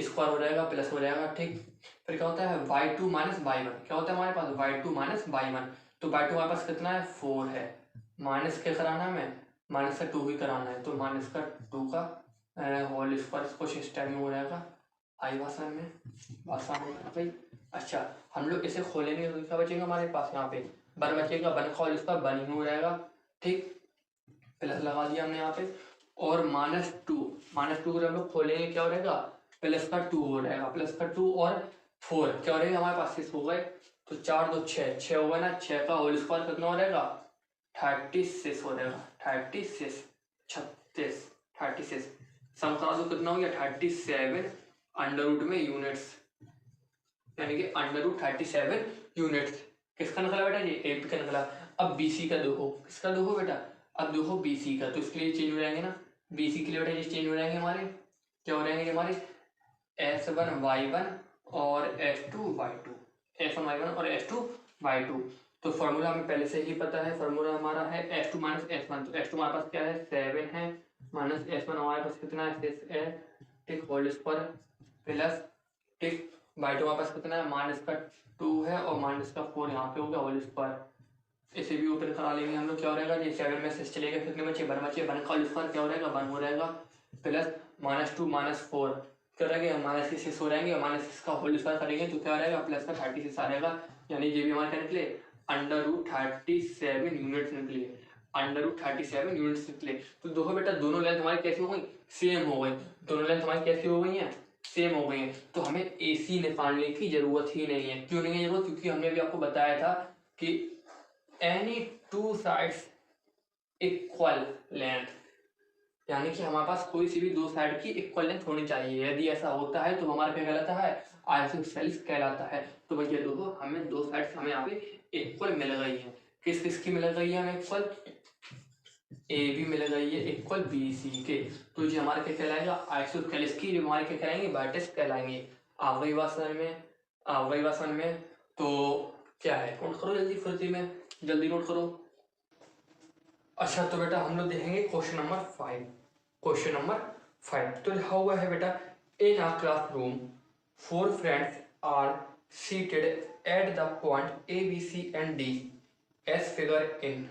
स्क्वायर हो जाएगा, प्लस हो जाएगा, ठीक। फिर क्या होता है y2 - y1, क्या होता है हमारे पास y2 - y1। तो y2 हमारे पास कितना है, 4 है, माइनस क्या कराना है हमें, माइनस का 2 ही कराना है, तो माइनस का 2 का होल स्क्वायर, कुछ इस टाइम में हो जाएगा। आई बात समझ में, बात समझ में आ गई। अच्छा हम लोग इसे खोलेंगे तो क्या बचेगा हमारे पास, यहाँ पे 1 बचेगा, 1 का होल स्क्वायर 1 ही हो जाएगा, ठीक, प्लस लगा दिया हमने यहाँ पे। और -2 को जब हम लोग खोलेंगे क्या हो जाएगा, प्लस का 2 हो जाएगा, प्लस का 2 और 4 क्या हो जाएगा हमारे पास, 6 हो गए। तो 4 2 6, 6 हो गए ना, 6 का होल स्क्वायर कितना हो जाएगा, 36 हो जाएगा, 36, 36, 36। सम करा दो कितना हो गया, 37 अंडर रूट में यूनिट्स, यानी कि अंडर रूट 37 यूनिट्स। किसका निकला बेटा, ये AP का निकला। अब BC का देखो, किसका देखो बेटा, अब देखो BC का, तो इसके लिए चेंज हो जाएंगे ना, BC के लिए बेटा ये चेंज हो जाएंगे हमारे, क्या हो जाएंगे हमारे, S1 Y1 और S2 Y2, S1 Y1 और S2 Y2। तो फॉर्मूला हमें पहले से ही पता है, फॉर्मूला हमारा है S2 - S1। तो S2 हमारे पास क्या है, 7 है, माइनस S1 हमारे पास कितना है, 6 है, ठीक, होल स्क्वायर प्लस, ठीक, Y2 हमारे पास कितना है, माइनस का 2 है और माइनस का 4 यहाँ पे हो गया, होल स्क्वायर। इसे भी ऊपर करा लेंगे हम लोग, क्या हो जाएगा, ये 7 में 6 चलेगा, कितने बचे, 1 बचे, 1 का होल स्क्वायर क्या हो जाएगा, 1 हो जाएगा, प्लस -2 -4 क्या रहेगा, -6 हो जाएंगे, -6 का होल स्क्वायर करेंगे तो क्या रहेगा, प्लस का 36 आ जाएगा। यानी ये भी हमारे क्या निकले, √37 यूनिट्स निकले, √37 निकले। तो देखो बेटा दोनों लेंथ हमारी कैसी हो गई, सेम हो गई, दोनों लेंथ हमारी कैसी हो गई हैं, सेम हो गई हैं। तो हमें AC निकालने की जरूरत ही नहीं है। क्यों नहीं है जरूरत, क्योंकि हमने भी आपको बताया था कि any two sides equal length, यानी कि हमारे पास कोई सी भी दो साइड की इक्वल लेंथ होनी चाहिए। यदि ऐसा होता है तो हमारा क्या कहलाता है, आइसोसेलेस कहलाता है। तो भैया देखो हमें दो साइड हमें यहाँ पे इक्वल मिल गई है। किस किस की मिल गई है हमें इक्वल, AB मिल गई है इक्वल BC के। तो ये हमारा क्या कहलाएगा, आइसोसेलेस की जो हमारे क्या कहलाएंगे, वर्टेक्स कहलाएंगे। आ गई बात समझ में, आ गई बात समझ में। तो क्या है, नोट करो जल्दी, फुर्ती में जल्दी नोट करो। अच्छा तो बेटा हम लोग देखेंगे क्वेश्चन नंबर 5। क्वेश्चन नंबर 5 तो लिखा हुआ है बेटा, in a classroom 4 friends are seated at the point ABC and D as figure in.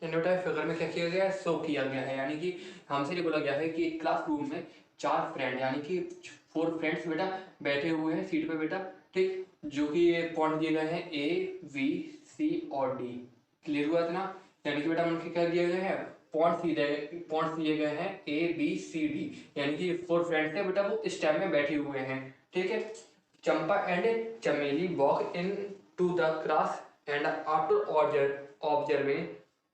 बेटा फिगर में क्या किया गया है, शो किया गया है। यानी कि हमसे ये बोला गया है कि क्लासरूम में 4 फ्रेंड यानी कि 4 फ्रेंड्स बेटा बैठे हुए हैं सीट पे बेटा, ठीक, जो कि ये पॉइंट दिए गए हैं A, B, C और D। क्लियर हुआ इतना। यानी कि बेटा उनके क्या दिए गए हैं, पॉइंट्स दिए गए हैं A, B, C, D। यानी कि 4 फ्रेंड्स हैं बेटा, वो इस टाइम में बैठे हुए हैं, ठीक है। Champa and Chameli walk in to the class and after observing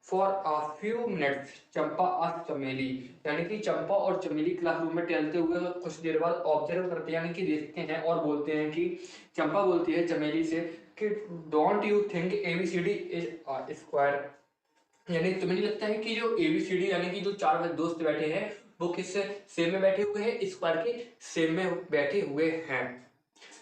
for a few minutes Champa asked Chameli. यानी कि चंपा और चमेली क्लासरूम में टहलते हुए कुछ देर बाद ऑब्जर्व करते हैं, यानी कि देखते हैं और बोलते हैं कि चंपा बोलती है चमेली से कि don't you think ABCD is square. यानी तुम्हें नहीं लगता है कि जो ABCD यानी कि जो 4 दोस्त बैठे हैं वो किस सेम में बैठे हुए हैं, स्क्वायर के सेम में बैठे हुए हैं।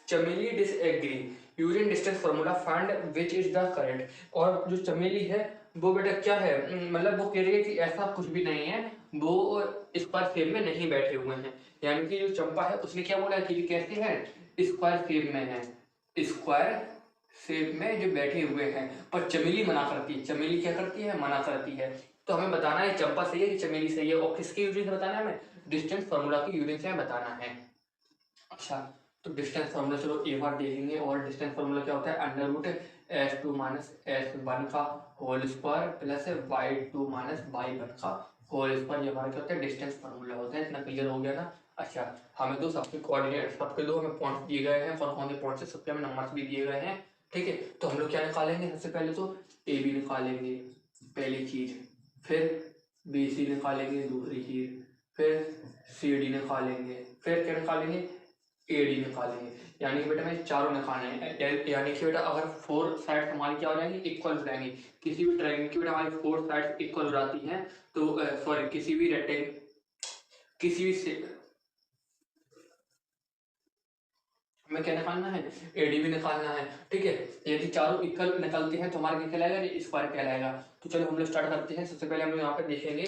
चमेली disagree using distance formula find which is the correct. और जो चमेली है वो बेटा क्या है, मतलब वो कह रही है कि ऐसा कुछ भी नहीं है, वो स्क्वायर सेम में नहीं बैठे हुए हैं। यानी कि जो चंपा है उसने क्या बोला कि कैसे है, स्क्वायर सेम में है, स्क्वायर सेम में जो बैठे हुए हैं। पर चमेली मना करती है, चमेली क्या करती है, मना करती है। तो हमें बताना है चंपा सही है कि चमेली सही है, और किसके यूजिंग से बताना है, हमें डिस्टेंस फार्मूला की यूजिंग से बताना है। अच्छा तो डिस्टेंस फार्मूला चलो एक बार देखेंगे। और डिस्टेंस फार्मूला क्या होता है, under root S2 minus S1 का whole square plus Y2 minus Y1 का होल स्क्वायर। ये हमारा क्या होता है, डिस्टेंस फार्मूला होता है। इतना क्लियर हो गया ना। अच्छा हमें दो सबके कोऑर्डिनेट, सबके दो हमें पॉइंट्स दिए गए हैं, कौन कौन से पॉइंट्स है, सबके हमें नंबर्स भी दिए गए हैं, ठीक है। तो हम लोग क्या निकालेंगे, सबसे पहले तो AB निकालेंगे पहली चीज, फिर BC निकालेंगे दूसरी चीज, फिर CD निकालेंगे, फिर क्या निकालेंगे, AD निकालेंगे। यानी कि बेटा हमें चारों निकालने हैं। यानी कि बेटा अगर 4 साइड हमारी क्या हो जाएंगी, इक्वल हो जाएंगी। किसी भी ट्रायंगल की बेटा हमारी 4 साइड इक्वल हो जाती हैं, तो सॉरी किसी भी रेक्टेंगल, किसी भी हमें क्या निकालना है, AD भी निकालना है, ठीक है। यदि चारों इक्वल निकलते हैं तो हमारा क्या कहलाएगा, ये स्क्वायर कहलाएगा। तो चलो हम लोग स्टार्ट करते हैं। सबसे पहले हम लोग यहाँ पे देखेंगे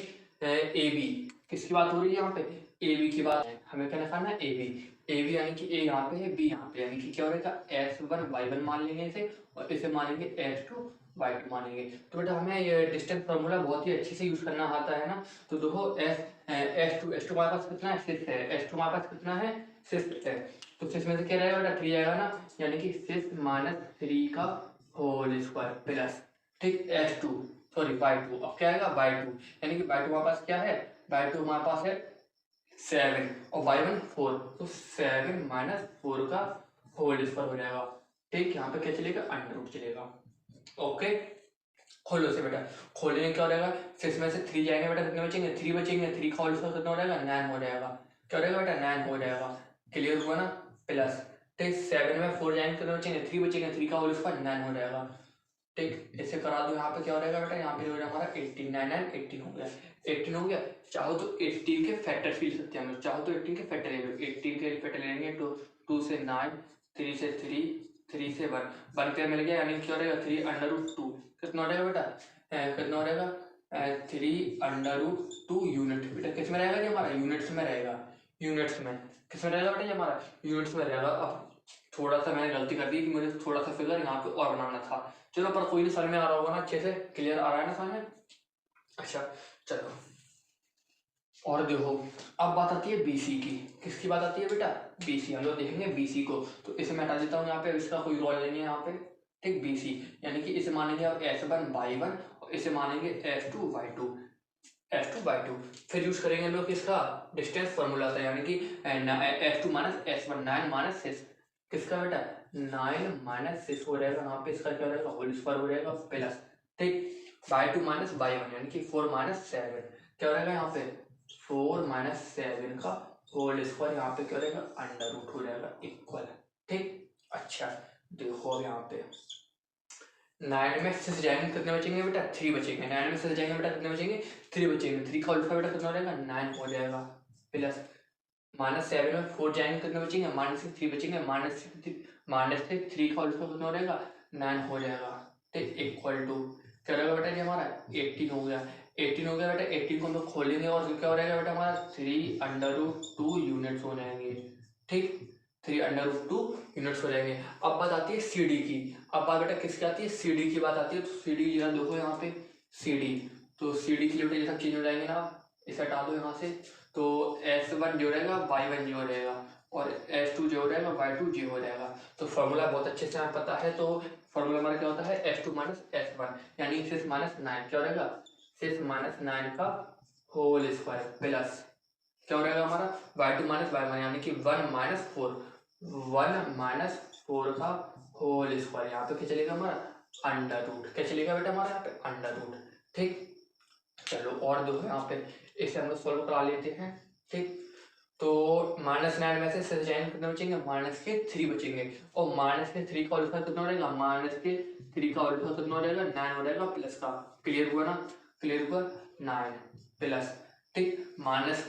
AB, किसकी बात हो रही है यहाँ पे, AB की बात है। हमें क्या निकालना है, AB यानी कि A यहाँ पे है, B यहाँ पे, यानी कि क्या हो रहेगा, S1 Y1 मान लेंगे इसे, और इसे मानेंगे S2 Y2 मानेंगे। तो बेटा हमें ये डिस्टेंस फार्मूला बहुत ही अच्छे से यूज करना आता है ना। तो देखो S2 हमारे पास कितना है, 6 है, S2 हमारे पास कितना है, 6 है। तो 6 में से क्या रहेगा बेटा, 3 आएगा ना, यानी कि 6 माइनस 3 का होल स्क्वायर प्लस, ठीक, S2 सॉरी Y2, अब क्या आएगा Y2, यानी कि Y2 हमारे पास क्या है, Y2 हमारे पास है 7 और Y1 4, तो 7 माइनस 4 का होल स्क्वायर हो जाएगा, ठीक। यहाँ पे क्या चलेगा, अंडर रूट चलेगा, ओके। खोलो से बेटा, खोलने क्या हो जाएगा, 6 में से 3 जाएंगे बेटा, कितने बचेंगे, 3 बचेंगे, 3 का होल स्क्वायर कितना हो जाएगा, 9 हो जाएगा। क्या हो जाएगा बेटा, 9 हो जाएगा, क्लियर हुआ ना, प्लस, ठीक। 7 में 4 जाएंगे, कितने बचेंगे, 3 बचेंगे, 3 का होल स्क्वायर 9 हो जाएगा, ठीक। इसे करा दो, यहाँ पे क्या हो जाएगा बेटा, यहाँ पे हो जाएगा हमारा 18, 9 9 18 हो गया, 18 हो गया। चाहो तो 18 के फैक्टर भी ले सकते हैं हम लोग, चाहो तो 18 के फैक्टर ले लो, 18 के फैक्टर लेंगे तो 2 से 9, 3 से 3, 3 से 1 पे मिल गया, यानी क्या हो जाएगा 3 अंडर रूट 2, कितना हो जाएगा बेटा, कितना हो जाएगा 3 अंडर रूट 2 यूनिट। बेटा किस में रहेगा, ये हमारा यूनिट्स में रहेगा, यूनिट्स में किस में रहेगा बेटा, ये हमारा यूनिट्स में रहेगा। अब थोड़ा सा मैंने गलती कर दी कि मुझे थोड़ा सा फिगर यहाँ पे और बनाना था, चलो पर कोई नहीं, समझ में आ रहा होगा ना, अच्छे से क्लियर आ रहा है ना समझ में। अच्छा चलो और देखो, अब बात आती है BC की, किसकी बात आती है बेटा, BC। हम लोग देखेंगे BC को, तो इसे मैं हटा देता हूँ यहाँ पे, इसका कोई रोल नहीं है यहाँ पे, ठीक, BC, यानी कि इसे मानेंगे आप S1/1 और इसे मानेंगे S2/2, S2/2। फिर यूज करेंगे हम लोग किसका, डिस्टेंस फॉर्मूला था, यानी कि S2 माइनस S1, 9 माइनस 6, किसका बेटा 9 माइनस 6 हो रहेगा, यहाँ पे इसका क्या हो रहेगा होल स्क्वायर हो रहेगा प्लस, ठीक, बाई 2 माइनस बाई 1 यानी कि 4 माइनस 7, क्या हो रहेगा यहाँ पे 4 माइनस 7 का होल स्क्वायर, यहाँ पे क्या हो रहेगा अंडर रूट हो रहेगा इक्वल, ठीक। अच्छा देखो अब यहाँ पे 9 में 6 जाएंगे कितने बचेंगे बेटा 3 बचेंगे, 9 में 6 जाएंगे बेटा कितने बचेंगे 3 बचेंगे, 3 का उल्टा बेटा कितना हो जाएगा 9 हो जाएगा, प्लस माइनस 7 में 4 जाएंगे कितने बचेंगे -3 बचेंगे, माइनस से 3 का उल्टा कितना हो जाएगा 9 हो जाएगा, ठीक, इक्वल टू क्या रहेगा बेटा ये हमारा 18 हो गया, 18 हो गया बेटा, 18 को हम लोग खोलेंगे और क्या हो रहेगा बेटा हमारा 3/2 यूनिट्स हो जाएंगे, ठीक, 3/2 यूनिट्स हो जाएंगे। अब बात आती है CD की, अब बात बेटा किसकी आती है CD की बात आती है, तो CD जरा देखो यहाँ पे CD, तो CD के लिए बेटा ये सब चेंज हो जाएंगे ना, इसे हटा दो यहाँ से, तो S1 जो रहेगा Y1 जो रहेगा और S2 जो रहेगा Y2 जो हो जाएगा, तो फॉर्मूला बहुत अच्छे से हमें पता है, तो फॉर्मूला हमारा क्या होता है S2 माइनस S1 यानी 6 माइनस 9 क्या हो रहेगा 6 माइनस 9 का होल स्क्वायर प्लस क्या हो रहेगा हमारा Y2 माइनस Y1 यानी कि 1 माइनस 4 का होल स्क्वायर, यहाँ पे क्या चलेगा हमारा अंडर रूट, क्या चलेगा बेटा हमारा यहाँ पे अंडर रूट, ठीक। चलो और दो यहाँ पे इसे हम लोग सोल्व करा लेते हैं, ठीक। तो -9 में से 6 जाएंगे कितने बचेंगे -3 बचेंगे, और -3 का होल स्क्वायर कितना हो रहेगा -3 का होल स्क्वायर कितना हो रहेगा 9 हो रहेगा प्लस का, क्लियर हुआ ना, क्लियर हुआ 9 प्लस, ठीक, माइनस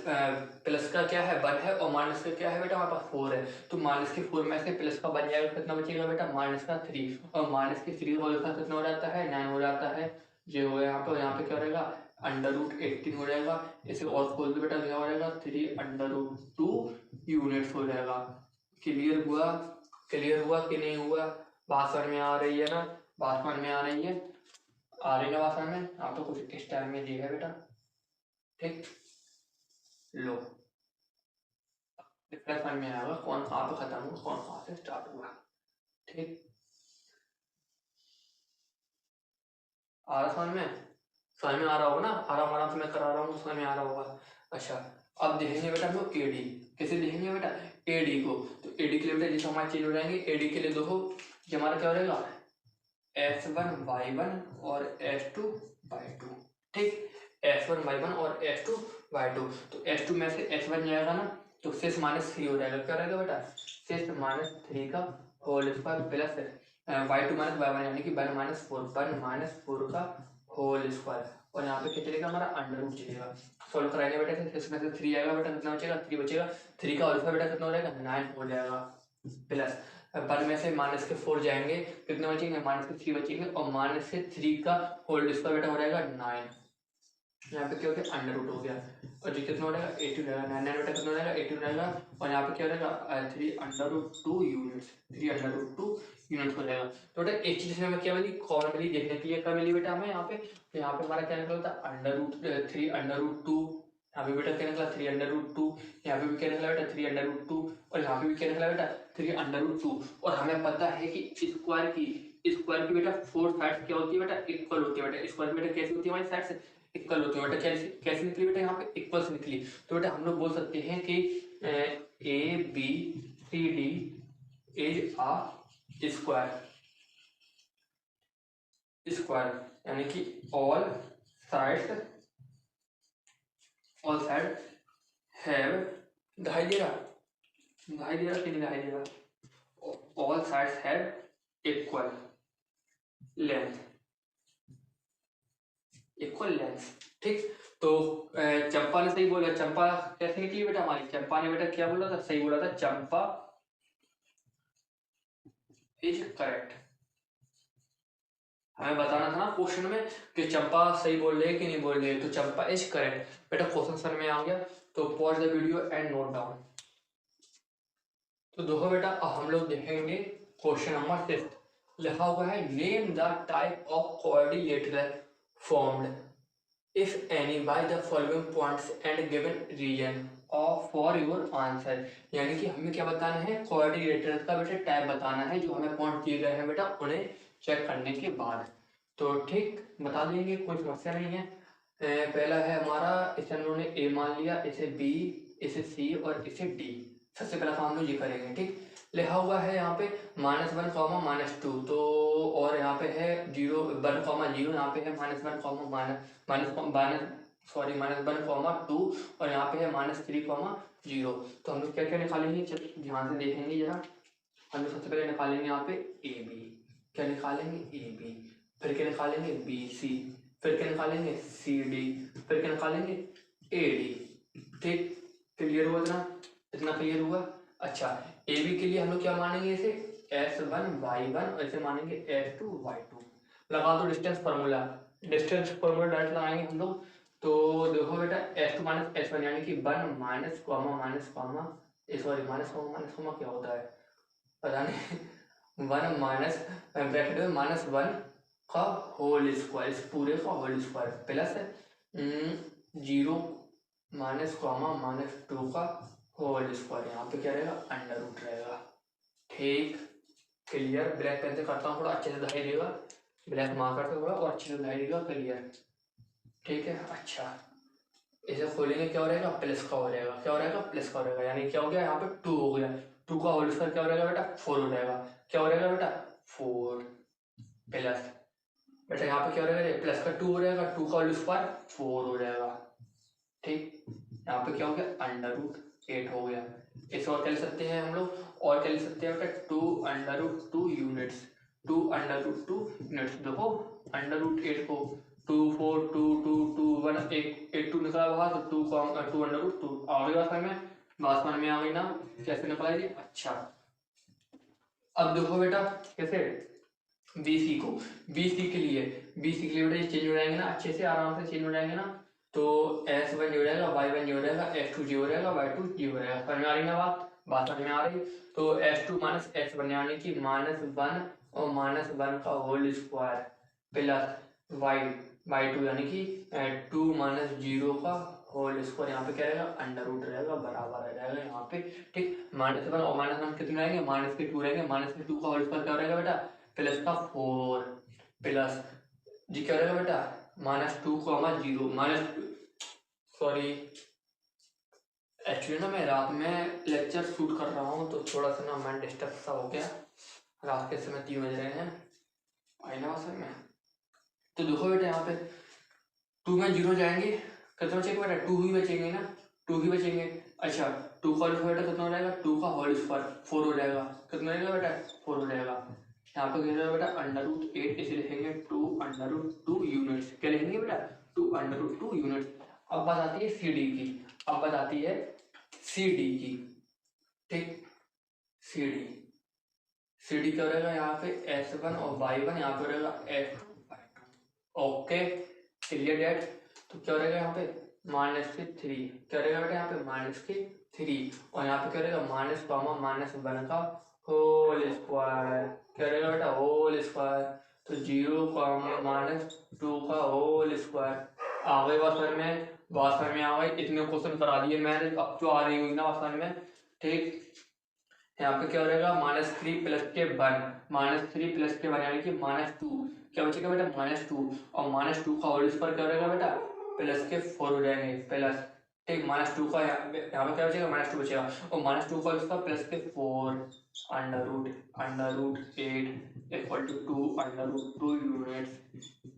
प्लस का क्या है 1 है और माइनस का क्या है बेटा हमारे पास 4 है, तो माइनस के 4 में से प्लस का बन जाएगा कितना बचेगा बेटा -3 और -3 का होल स्क्वायर कितना हो जाता है 9 हो जाता है, जो हो यहाँ पे क्या हो रहेगा √18 हो जाएगा, इसे और खोल दो बेटा क्या हो जाएगा 3/2 यूनिट्स हो जाएगा, क्लियर हुआ कि नहीं हुआ, बात समझ में आ रही है ना, बात समझ में आ रही है, आ रही है बात समझ में, आप तो कुछ इस टाइम में दिया है बेटा, ठीक, लो डिफरेंस समझ में आएगा कौन कहाँ पे खत्म हुआ कौन कहाँ से स्टार्ट हुआ, ठीक, आ रहा समझ में आ रहा होगा ना, आराम आराम से मैं करा रहा हूँ समझ में आ रहा होगा। अच्छा अब देखेंगे बेटा हम लोग AD, कैसे देखेंगे बेटा AD को, तो AD के लिए बेटा जैसे हमारे चेंज हो जाएंगे, AD के लिए देखो ये हमारा क्या हो रहेगा S1/1 और S2/2, ठीक, S1/1 और S2/2, तो S2 में से S1 जाएगा ना, तो 6 माइनस 3 हो जाएगा, क्या रहेगा बेटा 6 माइनस 3 का whole square plus Y2 minus Y1 यानी कि 1 माइनस 4 का होल स्क्वायर, और यहाँ पे क्या चलेगा हमारा अंडर रूट चलेगा, सॉल्व कराएंगे बेटा, तो इसमें से 3 आएगा बेटा कितना बचेगा 3 बचेगा, 3 का अल्फा बेटा कितना हो जाएगा 9 हो जाएगा, प्लस 1 में से माइनस के 4 जाएंगे कितने बचेंगे -3 बचेंगे, और माइनस के 3 का होल स्क्वायर बेटा हो जाएगा 9, यहाँ पे क्या हो गया अंडर रूट हो गया, और जो कितना हो जाएगा 18 रहेगा, 9 बेटा कितना हो जाएगा 18 रहेगा, और यहाँ पे क्या हो जाएगा 3/2 यूनिट्स हो जाएगा, तो बेटा एक चीज हमें क्या मिली कॉमन मिली, देखने के लिए क्या मिली बेटा हमें यहाँ पे, तो यहाँ पे हमारा क्या निकलता है 3/2, यहाँ पे बेटा क्या निकला 3/2, यहाँ पे भी क्या निकला बेटा 3/2, और यहाँ पे भी क्या निकला बेटा 3/2, और हमें पता है कि स्क्वायर की बेटा 4 साइड्स क्या होती है बेटा इक्वल होती है, बेटा स्क्वायर बेटा कैसी होती है हमारी साइड्स इक्वल होती है, बेटा कैसे निकली बेटा यहाँ पे इक्वल से निकली, तो बेटा हम लोग बोल सकते हैं कि ABCD इज अ स्क्वायर, यानी कि ऑल साइड्स हैव, दिखाई दे रहा कि नहीं दिखाई दे रहा, all sides have equal length, ठीक, तो चंपा ने सही बोला, चंपा कैसे निकली बेटा हमारी, चंपा ने बेटा क्या बोला था सही बोला था, चंपा इज करेक्ट, हमें बताना था ना क्वेश्चन में कि चंपा सही बोल रही है कि नहीं बोल रही है, तो चंपा इज करेक्ट, बेटा क्वेश्चन सर में आ गया, तो pause the video and note down, तो देखो बेटा अब हम लोग देखेंगे क्वेश्चन नंबर 6, लिखा हुआ है name the type of coordinator formed if any by the following points and given reason of for your answer, यानी कि हमें क्या बताना है कोऑर्डिनेटर का बेटा टाइप बताना है, जो हमें पॉइंट दिए गए हैं बेटा उन्हें चेक करने के बाद। तो ठीक बता देंगे, कोई समस्या नहीं है। पहला है हमारा, इसे हम लोगों ने ए मान लिया, इसे बी, इसे सी और इसे डी। सबसे पहला काम हम लोग ये करेंगे। ठीक, लिखा हुआ है यहाँ पे -1, -2, तो और यहाँ पे है 0, 1, 0, यहाँ पे है -1, -2 और यहाँ पे है -3, 0। तो हम लोग क्या क्या निकालेंगे, चलो ध्यान से देखेंगे जरा। हम लोग सबसे पहले निकालेंगे यहाँ पे ए बी। क्या निकालेंगे, ए बी। फिर क्या निकालेंगे, बी सी। फिर क्या निकालेंगे, सी डी। फिर क्या निकालेंगे, ए डी। ठीक, क्लियर हुआ इतना, इतना क्लियर हुआ। अच्छा, ए बी के लिए हम लोग क्या मानेंगे, इसे S1 Y1 और इसे मानेंगे S2 Y2। लगा दो distance formula. Distance formula direct लगाएंगे हम लोग। तो देखो बेटा, S2 - S1 यानी कि 1 minus comma minus comma, sorry minus comma क्या होता है पता नहीं, 1 माइनस ब्रैकेट में -1 का होल स्क्वायर, इस पूरे का whole square plus 0 minus comma -2 का होल स्क्वायर। यहाँ पे क्या रहेगा, अंडर रूट रहेगा। ठीक, क्लियर। ब्लैक पेन से करता हूँ, थोड़ा अच्छे से दिखाई देगा, ब्लैक मार्कर से थोड़ा और अच्छे से दिखाई देगा, क्लियर। ठीक है, अच्छा इसे खोलेंगे, क्या हो रहेगा, प्लस का हो रहेगा। क्या हो रहेगा, प्लस का हो रहेगा, यानी क्या हो गया, यहाँ पे 2 हो गया। 2 का होल स्क्वायर क्या हो रहेगा बेटा, 4 हो जाएगा। क्या हो रहेगा बेटा, 4 प्लस, बेटा यहाँ पे क्या हो रहेगा, प्लस का 2 हो रहेगा, 2 का होल स्क्वायर 4 हो जाएगा। ठीक, यहाँ पे क्या हो गया, √8 हो गया। इसे और क्या लिख सकते हैं हम लोग, और क्या लिख सकते हैं बेटा, 2√2 यूनिट्स। 2√2 यूनिट्स। देखो √8 को 2 4 2 2 2 1 1 2 निकला बाहर, तो 2 √2 आ गई बात समझ में आ गई ना, कैसे निकला ये। अच्छा, अब देखो बेटा कैसे, BC को, BC के लिए बेटा ये चेंज हो जाएंगे ना, अच्छे से आराम से चेंज हो जाएंगे ना। तो S1 हो जाएगा, Y1 हो जाएगा, S2 हो जाएगा, Y2 हो जाएगा। समझ में आ रही ना बात समझ में आ रही। तो S2 - S1 यानी कि -1 और -1 का होल स्क्वायर प्लस Y2 यानी कि 2 - 0 का होल स्क्वायर। यहाँ पे क्या रहेगा, अंडर रूट रहेगा, बराबर आ जाएगा यहाँ पे। ठीक, -1 और -1 कितने रहेंगे, -2 रहेंगे। -2 का होल स्क्वायर क्या रहेगा बेटा, प्लस का 4 प्लस जी क्या रहेगा बेटा, -2, 0 सॉरी, एक्चुअली ना मैं रात में लेक्चर शूट कर रहा हूँ, तो थोड़ा सा ना माइंड डिस्टर्ब सा हो गया। रात के समय 3 बज रहे हैं, आई ना सर में। तो देखो बेटा यहाँ पे 2 में 0 जाएंगे, कितना बचेगा बेटा, 2 ही बचेंगे ना, 2 ही बचेंगे। अच्छा, 2 का होल स्क्वायर कितना हो जाएगा, 2 का होल स्क्वायर 4 हो जाएगा। कितना रहेगा बेटा, 4 हो जाएगा। यहाँ पे क्या बेटा, √8 इसे लिखेंगे 2√2 यूनिट्स। क्या लिखेंगे बेटा, 2√2 यूनिट्स। अब बात आती है CD की, अब बात आती है CD की। ठीक, CD क्या रहेगा, यहाँ पे S1 और Y1, यहाँ पे रहेगा S2 Y2। ओके, क्लियर डेट। तो क्या रहेगा यहाँ पे, -3। क्या रहेगा बेटा, यहाँ पे -3 और यहाँ पे क्या रहेगा, -1 का होल स्क्वायर। क्या रहेगा बेटा, होल स्क्वायर। तो 0, -2 का होल स्क्वायर। आ गई बात समझ में, बात समझ में आ गई। इतने क्वेश्चन करा दिए मैंने, अब तो आ रही हुई ना बात समझ में। ठीक, यहाँ पे क्या हो रहेगा, -3 प्लस के 1, -3 प्लस के 1 यानी कि -2। क्या बचेगा बेटा, -2 और -2 का होल स्क्वायर क्या रहेगा बेटा, प्लस के 4 हो जाएंगे प्लस। ठीक, -2 का यहाँ पे क्या बचेगा, -2 बचेगा और -2 का इसका प्लस के 4 √8 इक्वल टू 2√2 यूनिट्स।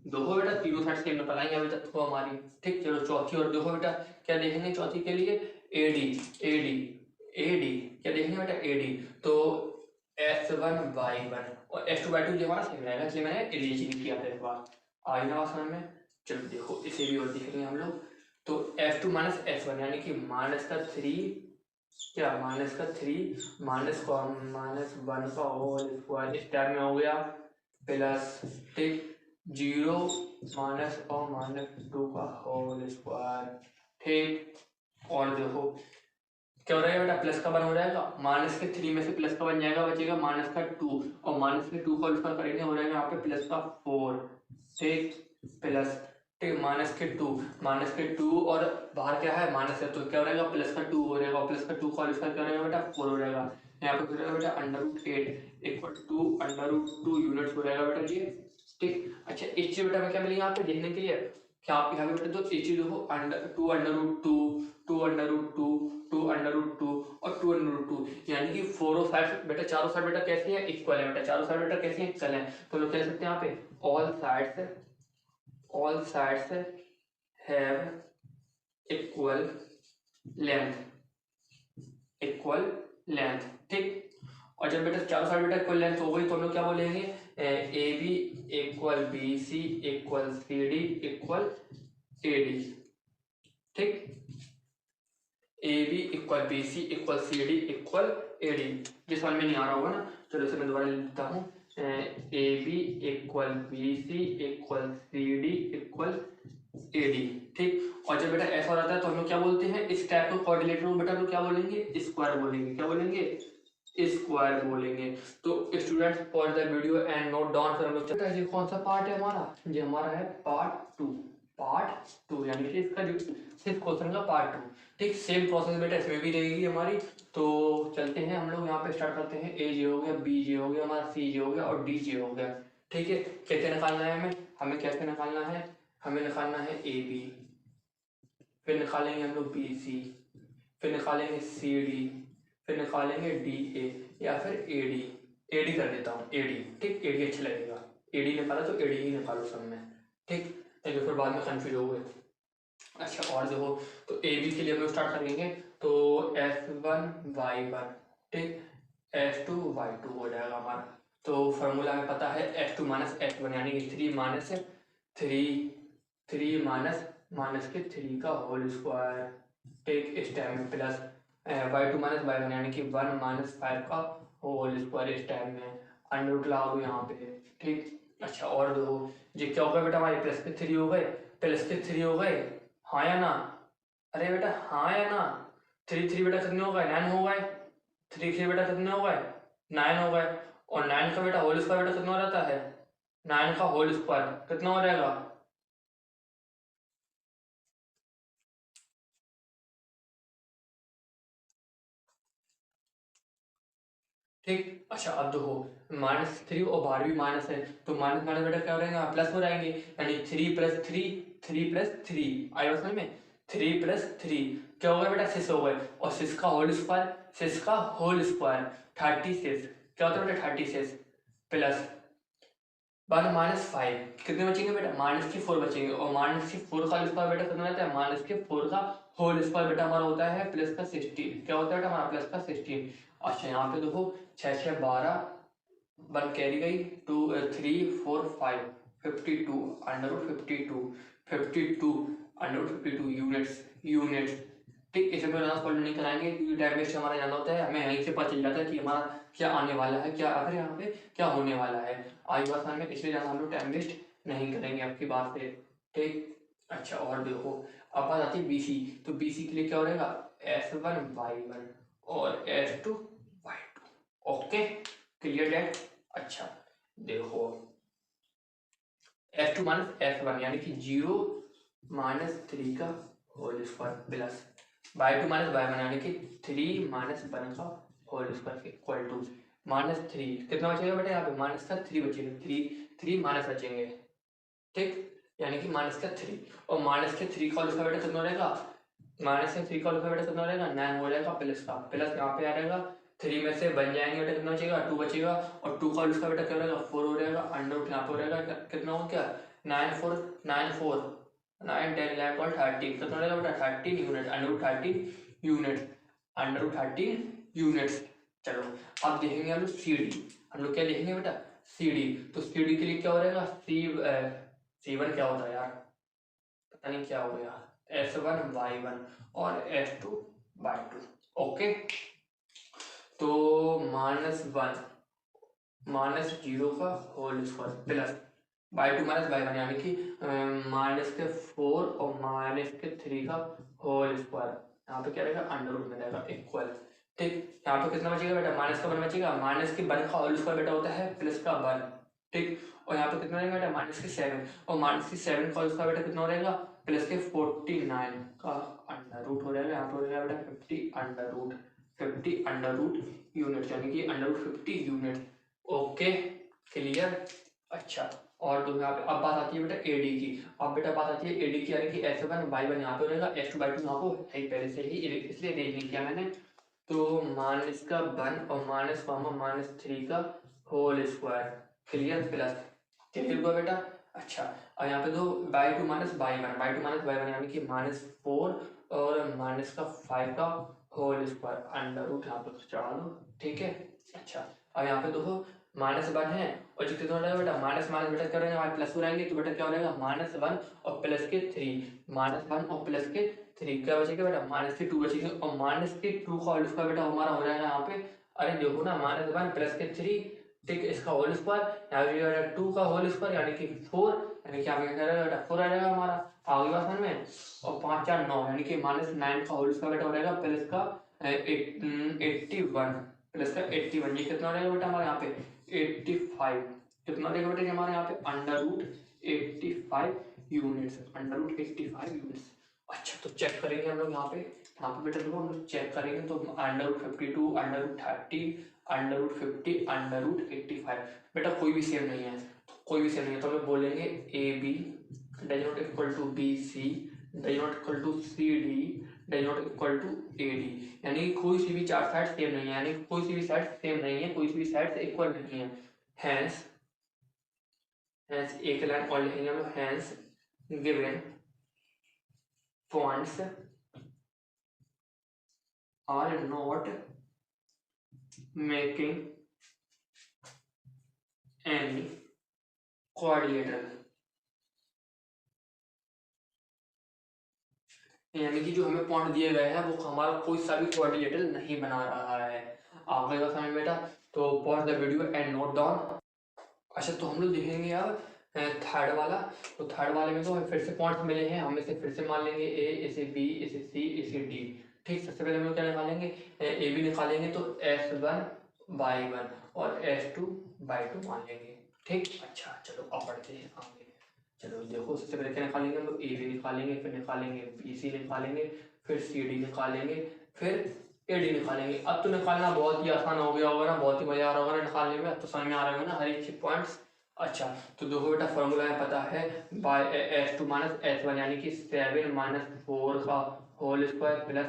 देखो बेटा तीनों साइड से निकल आएंगे अभी तक तो हमारी। ठीक, चलो चौथी और देखो बेटा क्या देखेंगे चौथी के लिए, AD क्या देखेंगे बेटा, AD। तो S1 Y1 और S2 Y2 जो हमारा सेम रहेगा, इसलिए मैंने इरेज किया था एक बार। आई ना समझ में। चलो देखो इसे भी और देखेंगे हम लोग। तो S2 - S1 यानी कि -3 क्या, -1 का होल स्क्वायर इस टाइम में हो गया प्लस। ठीक, 0 माइनस और -2 का होल स्क्वायर। ठीक, और देखो क्या हो रहेगा बेटा, प्लस का 1 हो जाएगा, -3 में से प्लस का 1 जाएगा, बचेगा -2 और -2 का उसका करेंगे हो जाएगा यहाँ पे प्लस का 4। ठीक, प्लस। ठीक, -2 और बाहर क्या है माइनस है, तो क्या हो रहेगा, प्लस का 2 हो जाएगा और प्लस का 2 का उसका क्या हो रहेगा बेटा, 4 हो जाएगा। यहाँ पे हो जाएगा बेटा √8 इक्वल टू √2 यूनिट्स हो जाएगा बेटा ये, ठीक। अच्छा इस चीज बेटा मैं क्या मिलेगी यहाँ पे देखने के लिए, क्या आप यहाँ पे बेटा तो इस चीज देखो √2 √2 और 2 √2, यानी कि 4 और 5 बेटा चारों साइड बेटा कैसे हैं, इक्वल है बेटा, चारों साइड बेटा कैसे हैं, इक्वल है। तो लोग कह सकते हैं यहाँ पे all sides have equal length, ठीक। और जब बेटा चारों साइड बेटा इक्वल लेंथ हो गई तो हम लोग क्या बोलेंगे, A B equal B C equal C D equal A D, ठीक। A B equal B C equal C D equal A D. जिस समझ में नहीं आ रहा होगा ना, चलो इसे मैं दोबारा लिख देता हूँ, A B equal B C equal C D equal A D, ठीक। और जब बेटा ऐसा हो जाता है तो हम लोग क्या बोलते हैं, इस टाइप को कोऑर्डिनेटर को बेटा हम लोग क्या बोलेंगे, स्क्वायर बोलेंगे, क्या बोलेंगे, स्क्वायर बोलेंगे। तो students for the video and note down, फिर हम लोग चलते हैं, ये कौन सा पार्ट है हमारा, ये हमारा है पार्ट टू, यानी कि इसका जो सिर्फ क्वेश्चन का पार्ट 2, ठीक। सेम प्रोसेस बेटा इसमें भी रहेगी हमारी। तो चलते हैं हम लोग यहाँ पे स्टार्ट करते हैं, ए जे हो गया, बी जे हो गया, हमारा सी जे हो गया और डी जे हो गया, ठीक है। कैसे निकालना है हमें कैसे निकालना है, हमें निकालना है ए बी, फिर निकालेंगे हम लोग बी सी, फिर निकालेंगे सी डी, फिर निकालेंगे डी ए या फिर ए डी कर देता हूँ, ए डी, ठीक। ए डी अच्छा लगेगा, ए डी निकाला तो ए डी ही निकालो सब में, ठीक। तो फिर बाद में कन्फ्यूज हो गए। अच्छा और देखो, तो ए बी के लिए हम लोग स्टार्ट करेंगे, तो S1 Y1, ठीक, S2 Y2 हो जाएगा हमारा। तो फॉर्मूला हमें पता है S2 माइनस S1, यानी कि 3 माइनस के 3 का होल स्क्वायर, ठीक, इस टाइम में प्लस Y2 माइनस Y1, यानी कि 1 माइनस 5 का होल स्क्वायर इस टाइम में, अंडर रूट लागू यहाँ पे, ठीक। अच्छा और देखो, ये क्या हो गया बेटा, हमारे प्लस के 3 हो गए, प्लस के 3 हो गए, हाँ या ना, अरे बेटा हाँ या ना, 3 बेटा कितने हो गए, 9 हो गए, 3 बेटा कितने हो गए, 9 हो गए। और 9 का बेटा होल स्क्वायर बेटा कितना हो जाता है, 9 का होल स्क्वायर कितना हो जाएगा, ठीक। अच्छा अब देखो -3 और बाहर भी माइनस है, तो माइनस माइनस बेटा क्या हो जाएगा, प्लस हो जाएंगे, यानी 3 + 3 आई समझ में, 3 + 3 क्या हो गया बेटा, 6 हो गए, और 6 का होल स्क्वायर 36, क्या होता है बेटा 36 प्लस बाद -5 कितने बचेंगे बेटा, -4 बचेंगे, और -4 का स्क्वायर बेटा कितना रहता है, -4 का होल स्क्वायर बेटा हमारा होता है +16, क्या होता है बेटा हमारा +16। अच्छा यहाँ पे देखो 6 6 12, 1 कैरी गई, 2 3 4 5 52 √52 यूनिट्स, ठीक। इसे में ज़्यादा सॉल्व नहीं कराएंगे क्योंकि टाइम वेस्ट हमारा ज़्यादा होता है, हमें यहीं से पता चल जाता है कि हमारा क्या आने वाला है, क्या आखिर यहाँ पे क्या होने वाला है, आज बात में, इसलिए ज़्यादा हम लोग टाइम वेस्ट नहीं करेंगे आपकी बात से, ठीक। अच्छा और देखो अब बात आती है BC, तो BC के लिए क्या हो रहेगा, S1 Y1 और S2 Y2, okay clear date. अच्छा देखो S2 माइनस S1 यानी कि 0 - 3 का whole square plus Y2 minus Y1 यानी कि 3 - 1 का होल स्क्वायर इक्वल टू -3 कितना बचेगा बेटा, यहाँ पे माइनस का 3 बचेगा, 3 माइनस बचेंगे, ठीक, यानी कि -3 और -3 का होल स्क्वायर बेटा कितना रहेगा, -3 का होल स्क्वायर बेटा कितना रहेगा, 9 हो जाएगा, प्लस का प्लस यहाँ पे आ जाएगा, 3 में से बन जाएंगे बेटा कितना बचेगा, 2 बचेगा, और 2 का होल स्क्वायर बेटा क्या रहेगा, 4 हो जाएगा, अंडर रूट यहाँ पे हो जाएगा, कितना हो गया 9 4 9 4 9 10 11 12 13 कितना रहेगा बेटा 13 यूनिट, अंडर रूट 13 यूनिट्स। चलो अब देखेंगे हम लोग CD, हम लोग क्या देखेंगे बेटा CD, तो CD के लिए क्या हो रहेगा, C1 क्या होता है यार, पता नहीं क्या हो गया, S1 Y1 और S2 Y2, ओके। तो -1 -0 का whole square plus Y2 minus Y1 यानी कि -4 और -3 का होल स्क्वायर, यहाँ पे क्या रहेगा अंडर रूट में रहेगा इक्वल, ठीक। यहाँ पे कितना बचेगा बेटा, माइनस का 1 बचेगा, माइनस के 1 का होल स्क्वायर बेटा होता है प्लस का 1, ठीक। और यहाँ पे कितना रहेगा बेटा -7, और -7 का होल स्क्वायर बेटा कितना रहेगा, प्लस के 49 का अंडर रूट हो जाएगा, यहाँ पे हो जाएगा बेटा 50 under root, 50 under root unit, यानी कि under root 50 unit. Okay clear. अच्छा और दो यहाँ पे अब बात आती है बेटा एडी की। अब बेटा बात आती है एडी की, यानी कि S1/1 यहाँ पे रहेगा, S2/2 यहाँ पे है पहले से ही, इसलिए अरेंज नहीं किया मैंने। तो -1 और -3 का whole square, clear, plus clear हुआ बेटा। अच्छा और यहाँ पे दो बाई टू -1 यानी कि -4 और -5 का होल स्क्वायर अंडर रूट यहाँ पे चढ़ा दो, ठीक है। अच्छा अब यहाँ पे देखो -1 है और जो कितना रहेगा बेटा माइनस माइनस बेटा क्या रहेगा हमारे प्लस हो रहेंगे, तो बेटा क्या हो रहेगा -1 और प्लस के 3, -1 और प्लस के 3 क्या बचेगा बेटा -2 बचेगा, और -2 का होल स्क्वायर बेटा हमारा हो जाएगा यहाँ पे, अरे देखो ना -1 प्लस के 3, ठीक, इसका होल स्क्वायर, यहाँ पे 2 का होल स्क्वायर यानी कि 4, यानी कि यहाँ पे क्या रहेगा बेटा 4 आ जाएगा हमारा, आगे बात समझ में। और 5 4 9 यानी कि -9 का होल स्क्वायर बेटा हो जाएगा प्लस का 81 प्लस का 81, ये कितना रहेगा बेटा हमारे यहाँ पे 85, कितना रहेगा बेटा हमारे यहाँ पे under root 85 units, under root 85 units. अच्छा तो चेक करेंगे हम लोग यहाँ पे बेटा देखो हम लोग चेक करेंगे तो under root 52, under root 30, under root 50, under root 85, बेटा कोई भी सेम नहीं है, तो कोई भी सेम नहीं है तो हम लोग बोलेंगे A B does not equal to B C does not equal to C D does not equal to A D, यानी कोई सी भी चार साइड सेम नहीं है, यानी कोई सी भी साइड सेम नहीं है, कोई सी भी साइड इक्वल नहीं है। हैंस हैंस एक लाइन और लिखेंगे हम लोग, hence given points are not making any quadrilateral, यानी कि जो हमें पॉइंट दिए गए हैं वो हमारा कोई सा भी क्वाड्रिलेटरल नहीं बना रहा है। आगे का समय बेटा तो pause the video and note down. अच्छा तो हम लोग देखेंगे अब थर्ड वाला, तो थर्ड वाले में तो हमें फिर से पॉइंट्स मिले हैं, हम इसे फिर से मान लेंगे ए, इसे बी, इसे सी, इसे डी, ठीक। सबसे पहले हम लोग क्या निकालेंगे, ए बी निकालेंगे तो S1/1 और S2/2 मान लेंगे, ठीक। अच्छा चलो अब बढ़ते हैं आगे। चलो देखो सबसे पहले क्या निकालेंगे हम लोग, ए बी निकालेंगे, फिर निकालेंगे बी सी निकालेंगे, फिर सी डी निकालेंगे, फिर ए डी निकालेंगे। अब तो निकालना बहुत ही आसान हो गया होगा ना, बहुत ही मजा आ रहा होगा ना निकालने में, अब तो समझ में आ रहा होगा ना हर एक पॉइंट्स। अच्छा तो देखो बेटा फॉर्मूला है पता है, बाय S2 - S1 यानी कि 7 - 4 का होल स्क्वायर प्लस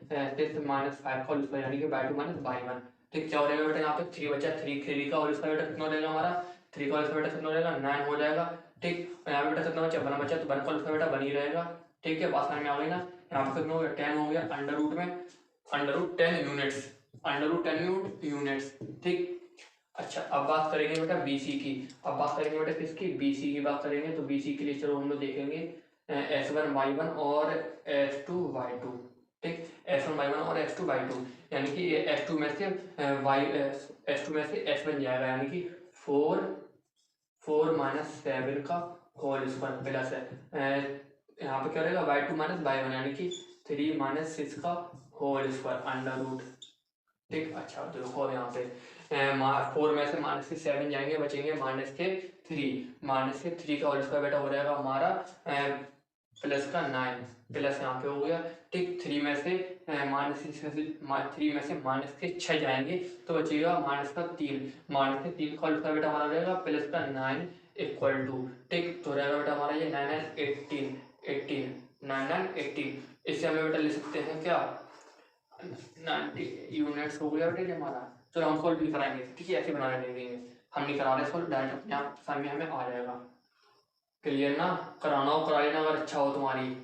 6 - 5 का होल स्क्वायर यानी कि बाय 2 - बाय 1, ठीक। क्या हो जाएगा बेटा यहाँ पे 3 बचा, 3 का होल स्क्वायर बेटा कितना हो जाएगा हमारा, 3 का होल स्क्वायर बेटा कितना हो जाएगा 9 हो जाएगा, ठीक। और यहाँ पे बेटा कितना बचा 1 बचा, तो 1 का होल स्क्वायर बेटा 1 ही रहेगा, ठीक है। बात समझ में आ गई ना। यहाँ पे कितना हो गया 10 हो गया, अंडर रूट में under root 10 units, under root 10 units, ठीक। अच्छा अब बात करेंगे बेटा बीसी की, अब बात करेंगे बेटा किसकी, बीसी की बात करेंगे। तो बीसी के लिए चलो हम लोग देखेंगे S1/1 और S2/2, ठीक। S1/1 और S2/2 यानी कि S2 में से S2 में से S बन जाएगा, यानी कि 4 - 7 का होल स्क्वायर प्लस यहाँ पे क्या रहेगा y2 - y1 यानी कि 3 - 6 का होल स्क्वायर अंडर रूट, ठीक। अच्छा तो देखो यहाँ पे 4 में से -7 जाएंगे, बचेंगे -3 का होल स्क्वायर बेटा हो जाएगा हमारा प्लस का 9, प्लस यहाँ पे हो गया, ठीक। 3 में से -6 जाएंगे तो बचेगा -3 का होल स्क्वायर बेटा हमारा रहेगा प्लस का 9 इक्वल टू, ठीक। तो रहेगा बेटा हमारा ये 9 18 इससे हम बेटा ले सकते हैं क्या 90 यूनिट्स हो गया बेटा हमारा। चलो हम सॉल्व भी कराएंगे, ठीक है, ऐसे बनाने नहीं देंगे, हम नहीं करा रहे सॉल्व, डायरेक्ट अपने आप सामने हमें आ जाएगा, क्लियर ना। कराना हो करा लेना अगर अच्छा हो तुम्हारी,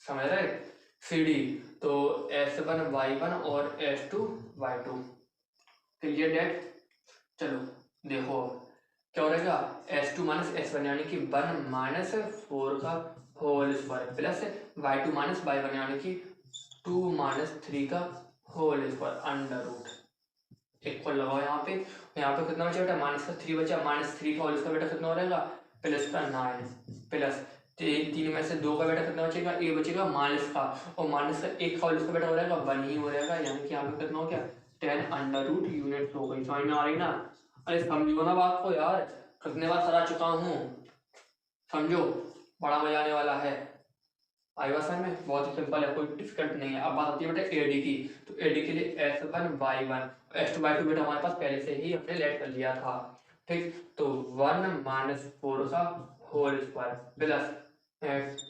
समझ रहे। सी डी तो S1/1 और S2/2, क्लियर डेट। चलो देखो क्या हो रहेगा S2 - S1 यानी कि 1 - 4 का whole square plus y2 - y1 यानी कि 2 - 3 का whole square under root equal लगाओ यहाँ पे। कितना बचा बेटा -3 बचा, -3 का होल स्क्वायर बेटा कितना हो रहेगा प्लस का 9 प्लस 3 में से 2 का बेटा कितना बचेगा, ए बचेगा माइनस का, और माइनस का 1 का होल स्क्वायर बेटा हो रहेगा 1 ही हो रहेगा, यानी कि यहाँ पे कितना हो गया 10 अंडर रूट यूनिट हो गई। समझ में आ रही ना। अरे समझो ना बात को यार, कितने बार करा चुका हूँ, समझो बड़ा मजा आने वाला है। आई बात समझ में? बहुत ही सिंपल है, कोई डिफिकल्ट नहीं है। अब बात आती है बेटा एडी की। तो एडी के लिए S1 Y1 S2 Y2 बेटा हमारे पास पहले से ही हमने लेट कर लिया था। ठीक, तो 1 - 4 का होल स्क्वायर प्लस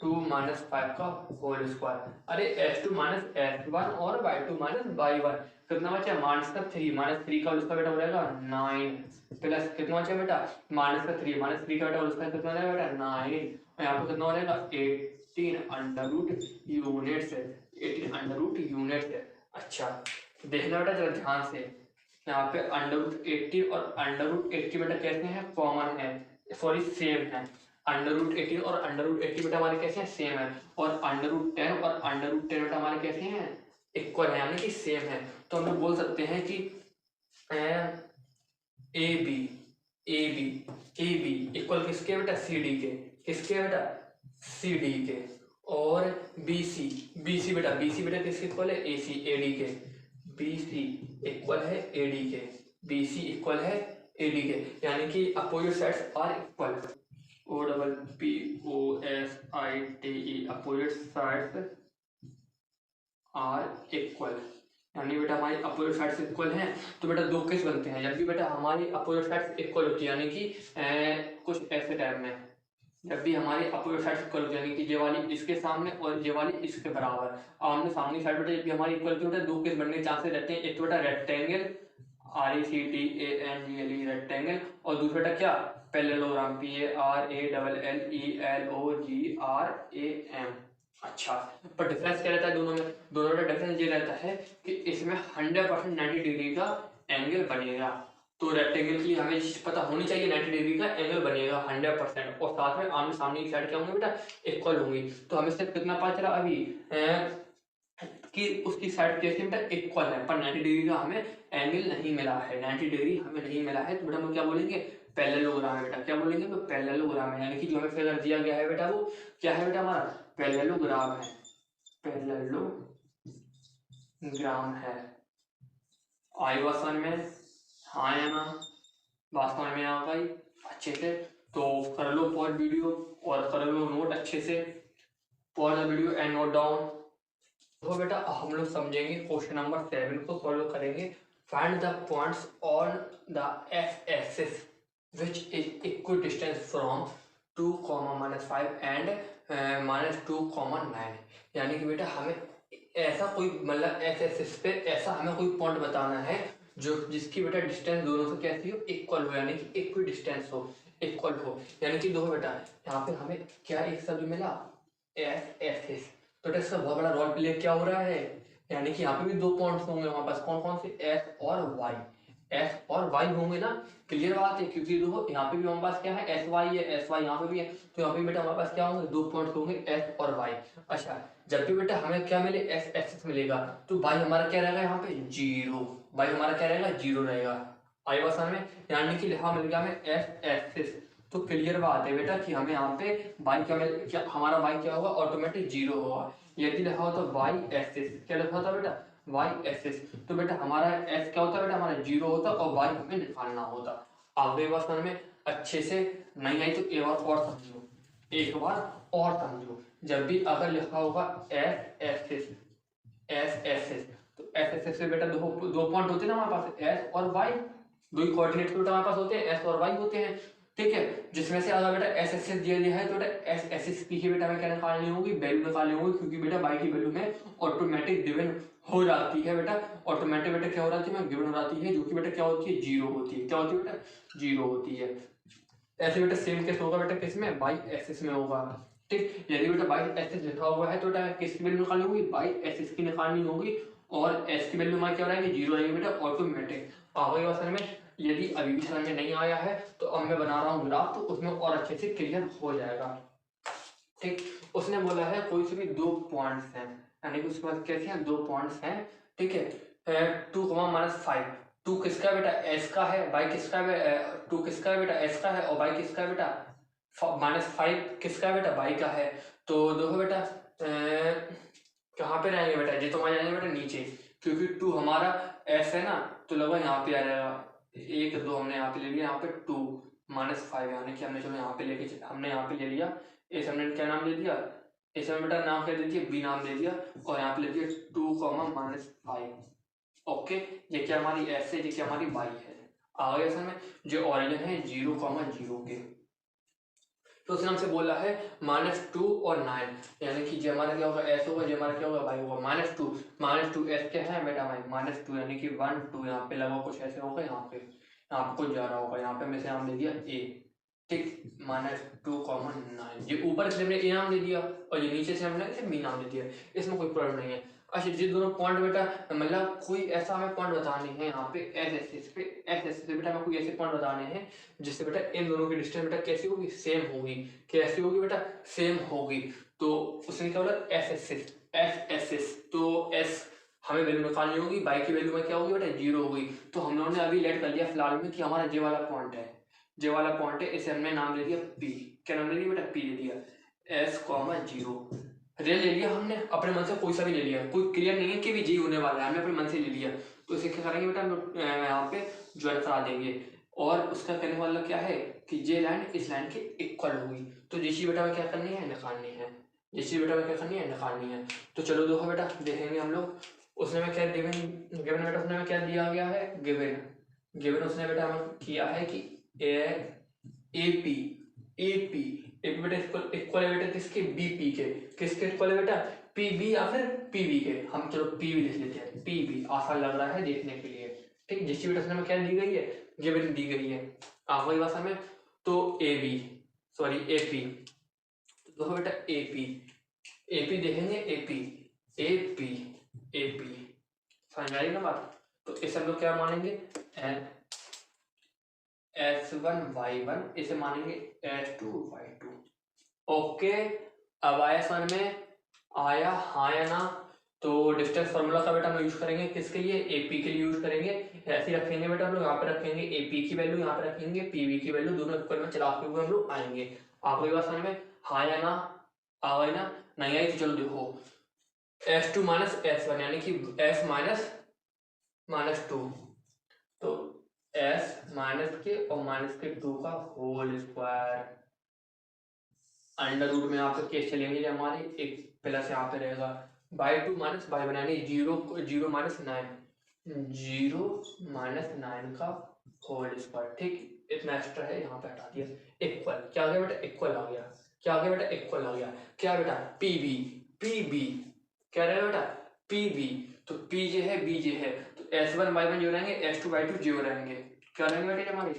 2 - 5 का होल स्क्वायर। अरे S2 - S1 और Y2 - Y1 कितना बचा? -3 का होल स्क्वायर बेटा हो जाएगा 9 प्लस कितना बचा बेटा? -3 का बेटा होल स्क्वायर कितना हो जाएगा बेटा? 9। और यहाँ पे कितना हो जाएगा? 18 अंडर रूट यूनिट्स है। अच्छा, देखना बेटा जरा ध्यान से। यहाँ पे √18 और √80 बेटा कैसे हैं? कॉमन है, सॉरी सेम है। √18 और √80 बेटा हमारे कैसे हैं? सेम है। और √10 और √10 बेटा हमारे कैसे हैं? इक्वल है, यानी कि सेम है। तो हम लोग बोल सकते हैं कि ए बी इक्वल किसके बेटा? सी डी के। किसके बेटा? सी डी के। और बी सी बेटा किसके इक्वल है? ए सी ए डी के। बी सी इक्वल है ए डी के। बी सी इक्वल है ए डी के, यानी कि opposite sides are equal. OPPOSITE opposite sides are equal, यानी बेटा हमारी अपोजिट साइड्स इक्वल हैं। तो बेटा दो केस बनते हैं, जब भी बेटा हमारी अपोजिट साइड्स इक्वल होती है, यानी कि कुछ ऐसे टाइम में जब भी हमारी अपोजिट साइड्स इक्वल होती है, यानी कि ये वाली इसके सामने और ये वाली इसके बराबर, आमने सामने साइड बेटा जब भी हमारी इक्वल होती है बेटा दो केस बनने के चांसेस रहते हैं। एक तो बेटा रेक्टेंगल RECTANGLE रेक्टेंगल, और दूसरा बेटा क्या? Parallelogram PARALLOGRAM। अच्छा, पर डिफरेंस क्या रहता है दोनों में? दोनों में डिफरेंस ये रहता है कि इसमें 100% 90 डिग्री का एंगल बनेगा। तो रेक्टेंगल के लिए हमें चीज पता होनी चाहिए, 90 डिग्री का एंगल बनेगा 100%, और साथ में आमने सामने की साइड क्या होंगे बेटा? इक्वल होंगी। तो हमें सिर्फ कितना पता चला अभी कि उसकी साइड कैसे बेटा? इक्वल है, पर 90 डिग्री का हमें एंगल नहीं मिला है। 90 डिग्री हमें नहीं मिला है, तो बेटा हम क्या बोलेंगे? पैरेललोग्राम है बेटा। क्या बोलेंगे? तो पैरेललोग्राम है, यानी कि जो हमें फिगर दिया गया है बेटा वो क्या है बेटा? हमारा पैरेललोग्राम है। पैरेललोग्राम है। आई बात समझ में? हाँ या ना? बात समझ में आ गई अच्छे से? तो कर लो पॉज वीडियो और कर लो नोट अच्छे से। Pause the video and note down. तो बेटा हम लोग समझेंगे क्वेश्चन नंबर 7 को सॉल्व करेंगे। Find the points on the x axis which is equal distance from 2, -5 and -2, 9। यानी कि बेटा हमें ऐसा कोई मतलब एक्स एक्सिस पे ऐसा हमें कोई पॉइंट बताना है जो जिसकी बेटा डिस्टेंस दोनों से कैसी हो? इक्वल हो, यानी कि इक्वल डिस्टेंस हो, इक्वल हो। यानी कि देखो बेटा यहाँ पे हमें क्या एक शब्द मिला? X axis. तो बेटा इसका बहुत बड़ा रोल प्ले क्या हो रहा है? यानी कि यहाँ पे भी दो पॉइंट्स होंगे हमारे पास, कौन कौन से? एस और वाई। एस और वाई होंगे ना? क्लियर बात है, क्योंकि देखो यहाँ पे भी हमारे पास क्या है? एस वाई है, एस वाई यहाँ पे भी है। तो यहाँ पे बेटा हमारे पास क्या होंगे? दो पॉइंट्स होंगे एस और वाई। अच्छा, जब भी बेटा हमें क्या मिले? एस एक्सिस मिलेगा, तो वाई हमारा क्या रहेगा? यहाँ पे 0। वाई हमारा क्या रहेगा? 0 रहेगा। आई बात समझ में? यानी कि लिखा मिल गया हमें एस एक्सिस। तो क्लियर बात है बेटा कि हमें यहाँ पे बाई क्या हमारा बाई क्या होगा? ऑटोमेटिक 0 होगा। यदि लिखा हो तो वाई एक्सिस, क्या लिखा होता बेटा? Y axis. तो बेटा हमारा एस क्या होता बेटा? हमारा 0 होता, और वाई हमें निकालना होता। आप एक बार समझ में अच्छे से नहीं आई तो एक बार और समझो, एक बार और समझो। जब भी अगर लिखा होगा एस एक्सिस, तो एस एक्सिस से बेटा दो पॉइंट होते हैं ना हमारे पास, एस और वाई। दो ही कोऑर्डिनेट बेटा हमारे पास होते हैं, एस और वाई होते हैं। ठीक है, जिसमें से अगर बेटा एस एक्सिस दिया गया है तो बेटा एस एक्सिस की ही बेटा हमें क्या निकालनी होगी? वैल्यू निकालनी होगी, क्योंकि बेटा वाई की वैल्यू में ऑटोमेटिक गिवन हो जाती है बेटा। ऑटोमेटिक बेटा क्या हो जाती है? गिवन हो जाती है, जो कि बेटा क्या होती है? 0 होती है। क्या होती है बेटा? 0 होती है। ऐसे बेटा सेम केस होगा बेटा किस में? बाई एक्सिस में होगा। ठीक, यदि बेटा बाई एक्सिस लिखा हुआ है तो बेटा किसकी वैल्यू निकालनी होगी? बाई एक्सिस की निकालनी होगी, और एस की वैल्यू हमारी क्या रहेगी? 0 रहेगी बेटा, ऑटोमेटिक। आगे बात समझ में? यदि अभी भी समझ में नहीं आया है तो अब मैं बना रहा हूँ ग्राफ, तो उसमें और अच्छे से क्लियर हो जाएगा। ठीक, उसने बोला है कोई से भी दो पॉइंट्स हैं, यानी कि उसके बाद कैसे हैं? दो पॉइंट्स हैं। ठीक है, 2, -5। 2 किसका बेटा? एस का है। बाई किसका है? 2 किसका है बेटा? एस का है। और बाई किसका है बेटा? -5 किसका है बेटा? बाई का है। तो देखो बेटा कहाँ पे रहेंगे बेटा? ये तो वहां जाएंगे बेटा नीचे, क्योंकि 2 हमारा एस है ना, तो लगभग यहाँ पे आ जाएगा। 1 2 हमने यहाँ पे ले लिया, यहाँ पे 2 -5, यानी कि हमने चलो यहाँ पे लेके हमने यहाँ पे ले लिया। इस हमने क्या नाम ले दिया? इसमें बेटा नाम क्या दे दिया, बी नाम दे दिया, और यहाँ पे ले दिया 2, -5। ओके, ये क्या हमारी एस है, ये क्या हमारी वाई है। आ गया इसमें जो ऑरिजिन है 0, 0 के, तो उसने हमसे बोला है -2 और 9, यानी कि जो हमारा क्या होगा एस होगा, जो हमारा क्या होगा वाई होगा। -2 एस क्या है बेटा वाई, -2 यानी कि 1 2 यहाँ पे लगा कुछ ऐसे होगा, यहाँ पे कुछ जा रहा होगा, यहाँ पे हमने नाम दे दिया ए, ठीक, -2, 9। ये ऊपर से हमने ए नाम दे दिया और ये नीचे से हमने बी नाम दे दिया, इसमें कोई प्रॉब्लम नहीं है। अच्छा, ये दोनों पॉइंट बेटा मतलब कोई ऐसा हमें पॉइंट बताने हैं यहाँ पे एस एक्सिस पे, एस एक्सिस पे बेटा हमें कोई ऐसे पॉइंट बताने हैं जिससे बेटा इन दोनों की डिस्टेंस बेटा कैसी होगी, सेम होगी। कैसी होगी बेटा, सेम होगी। तो उसने क्या बोला एस एक्सिस, एस एक्सिस, तो एस हमें वैल्यू निकालनी होगी, बाई की वैल्यू में क्या होगी बेटा 0 होगी। तो हम लोगों ने अभी लेट कर लिया फिलहाल में कि हमारा जे वाला पॉइंट है, जे वाला पॉइंट है, इसे हमने नाम ले दिया पी। क्या नाम ले दिया बेटा, पी ले दिया, S, 0 रियल ले लिया हमने, अपने मन से कोई सा भी ले लिया, कोई क्लियर नहीं है कि भी जी होने वाला है, हमने अपने मन से ले लिया। तो इसे क्या करेंगे बेटा हम यहाँ पे ज्वाइन करा देंगे, और उसका कहने वाला क्या है कि ये लाइन इस लाइन के इक्वल होगी। तो ये चीज बेटा में क्या करनी है, निकालनी है, ये चीज बेटा में क्या करनी है, निकालनी है। तो चलो देखो बेटा देखेंगे हम लोग, उसने में क्या गिवन, गिवन बेटा उसने में क्या दिया गया है, गिवन, गिवन उसने बेटा हमें किया है कि ए पी, ए पी एक बेटा इक्वल है बेटा किसके, बीपी के, किसके इक्वल है बेटा, पीबी या फिर पीबी के। हम चलो पीबी लिख लेते हैं, पीबी आसान लग रहा है देखने के लिए, ठीक। जिसकी बेटा उसने में क्या दी गई है, गिवन दी गई है, आ गई भाषा में। तो A B, sorry A P, तो देखो बेटा ए पी, ए पी देखेंगे, A P, A P, A P, समझ आई ना बात। तो इसे हम लोग क्या मानेंगे, S1 Y1, इसे मानेंगे S2 Y2। ओके, अब आया सन में, आया हाँ या ना। तो डिस्टेंस फार्मूला का बेटा हम यूज करेंगे किसके लिए, एपी के लिए यूज करेंगे। ऐसे ही रखेंगे बेटा हम लोग, यहाँ पे रखेंगे एपी की वैल्यू, यहाँ पे रखेंगे पीवी की वैल्यू, दोनों इक्वल में चलाते हुए हम लोग आएंगे। आपको ये बात समझ में हाँ या ना, आ गई ना, नहीं आई तो चलो देखो, S2 -S1 यानी कि S -2, तो S -2 का होल स्क्वायर, अंडर रूट में यहाँ पे केस चलेंगे हमारे, एक प्लस यहाँ पे रहेगा, बाई 2 -बाई 1 यानी 0 -9, 0 - 9 का होल स्क्वायर, ठीक। इतना एक्स्ट्रा है यहाँ पे हटा दिया। इक्वल क्या आ गया बेटा, इक्वल आ गया, क्या आ गया बेटा, इक्वल आ गया। क्या बेटा, पीबी, पीबी क्या रहेगा बेटा, पीबी, तो पी जे है बी जे है, तो S1 Y1 जो रहेंगे, S2 Y2 जीरो रहेंगे। क्या रहेंगे बेटा हमारे,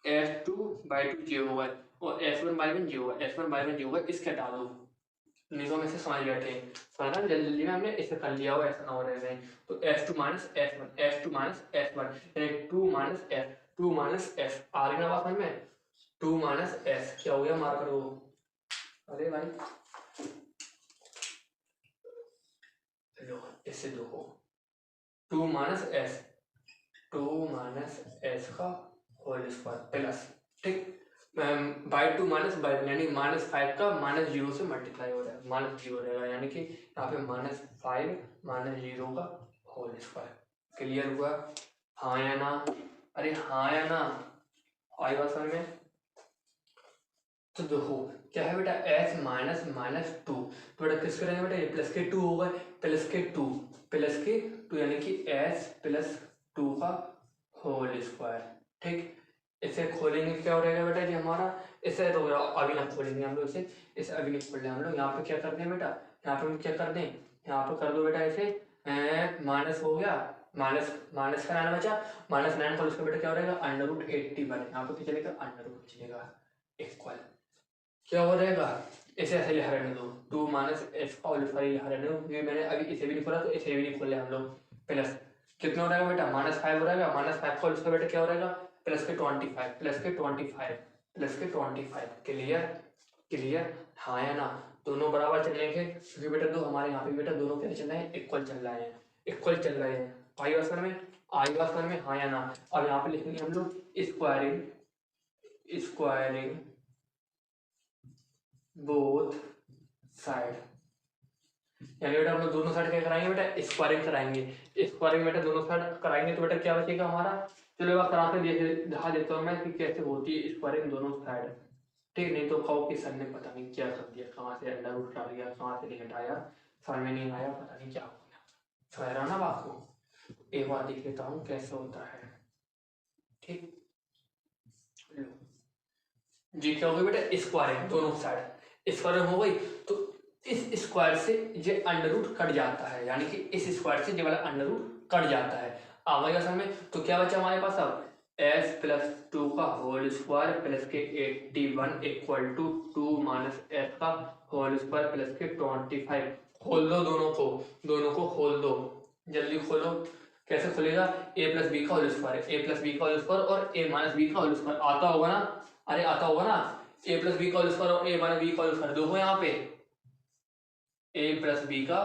S2 Y2 जीरो होगा, और S1 Y1 जीरो होगा, S1 Y1 जीरो होगा, इसके हटा दो, नहीं तो हम इसे समझ बैठे हैं, समझना जल्दी जल्दी में हमने इसे कर लिया हो, ऐसा ना हो रहे हैं। तो S2 -S1, S2 -S1 यानी 2 -S आ रही ना बात समझ में, 2 -S क्या हो गया, मार करो, अरे भाई लो इससे देखो, 2 -S, 2 -S का होल स्क्वायर प्लस, ठीक, बाई 2 -बाई यानी -5 का -0 से मल्टीप्लाई हो जाएगा, -0 रहेगा, यानी कि यहाँ पे -5 -0 का होल स्क्वायर। क्लियर हुआ, हाँ या ना, अरे हाँ या ना, आई बात समझ में। तो देखो क्या है बेटा, S -2, तो बेटा किस करेंगे बेटा, ये प्लस के 2 होगा, प्लस के 2 यानी कि S +2 का होल स्क्वायर, ठीक। इसे खोलेंगे क्या हो रहेगा बेटा, ये हमारा, इसे तो अभी ना खोलेंगे हम लोग, इसे अभी नहीं खोल रहे हम लोग। यहाँ पे क्या कर दें बेटा, यहाँ पे हम क्या कर दें, यहाँ पे कर दो बेटा इसे, माइनस हो गया, माइनस का 9 बचा, -9 का उसका बेटा क्या हो रहेगा, √81, यहाँ पे क्या चलेगा, √ चलेगा, इक्वल क्या हो रहेगा, इसे ऐसे लिखा रहने दो, 2 -S का होल स्क्वायर लिखा रहने दो, क्योंकि मैंने अभी इसे भी नहीं खोला तो इसे भी नहीं खोले हम लोग। प्लस कितना हो रहेगा बेटा, -5 हो रहेगा, -5 का होल स्क्वायर बेटा क्या हो रहेगा, +25 क्लियर, क्लियर, हाँ या ना, दोनों बराबर चलेंगे, क्योंकि बेटा दो हमारे यहाँ पे बेटा दोनों क्या चल रहे हैं, इक्वल चल रहे हैं, इक्वल चल रहे हैं। आई बात समझ में, आई बात समझ में, हाँ या ना। अब यहाँ पे लिखेंगे हम लोग स्क्वायरिंग, स्क्वायरिंग बोथ साइड, यानी बेटा हम लोग दोनों साइड क्या कराएंगे बेटा, स्क्वायरिंग कराएंगे, स्क्वायरिंग बेटा दोनों साइड कराएंगे, तो बेटा क्या बचेगा हमारा, चलो एक बार करा के दिखा देता हूँ मैं कि कैसे होती है स्क्वायरिंग दोनों साइड। ठीक, नहीं तो कहो कि सर ने पता नहीं क्या कर दिया, कहाँ से अंडर रूट डाल गया, कहाँ से लिमिट आया, समझ में नहीं आया, पता नहीं क्या हो गया। समझ रहा ना बात को। एक बार देख लेता हूँ कैसे होता है। ठीक, जी क्या हो गई बेटा, स्क्वायर है दोनों साइड, स्क्वायर हो गई तो इस स्क्वायर से ये अंडर रूट कट जाता है, यानी कि इस स्क्वायर से ये वाला अंडर रूट कट जाता है। आ गया समझ में। तो क्या बचा हमारे पास अब s प्लस 2 का होल स्क्वायर प्लस के 81 इक्वल टू 2 माइनस एस का होल स्क्वायर प्लस के 25। खोल दो दोनों को खोल दो, जल्दी खोलो। कैसे खुलेगा, a प्लस बी का whole square, a plus B का होल स्क्वायर और a माइनस बी का होल स्क्वायर आता होगा ना, अरे आता होगा ना, a प्लस बी का होल स्क्वायर और a माइनस बी का होल स्क्वायर देखो यहाँ पे a प्लस बी का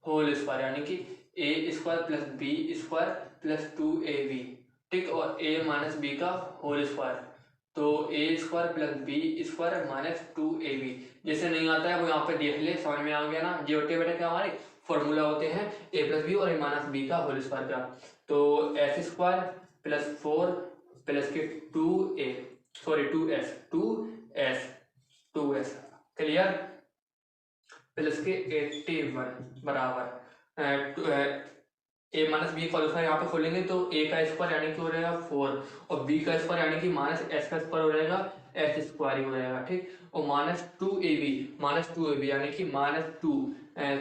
होल स्क्वायर यानी कि a square plus B square plus 2ab, ठीक, और a माइनस बी का होल स्क्वायर, तो a square plus B square minus 2ab। जैसे नहीं आता है वो यहाँ पे देख ले, समझ में आ गया ना। ये होते बेटा क्या हमारे फॉर्मूला होते हैं a प्लस बी और a माइनस बी का होल स्क्वायर का। तो s स्क्वायर प्लस 4 प्लस के 2s क्लियर, प्लस के 81 बराबर ए माइनस बी का स्क्वायर यहाँ पे खोलेंगे तो a का स्क्वायर यानी कि हो रहेगा 4 और b का स्क्वायर यानी कि माइनस एस का स्क्वायर हो रहेगा एस स्क्वायर ही हो रहेगा, ठीक, और माइनस 2ab यानी कि -2,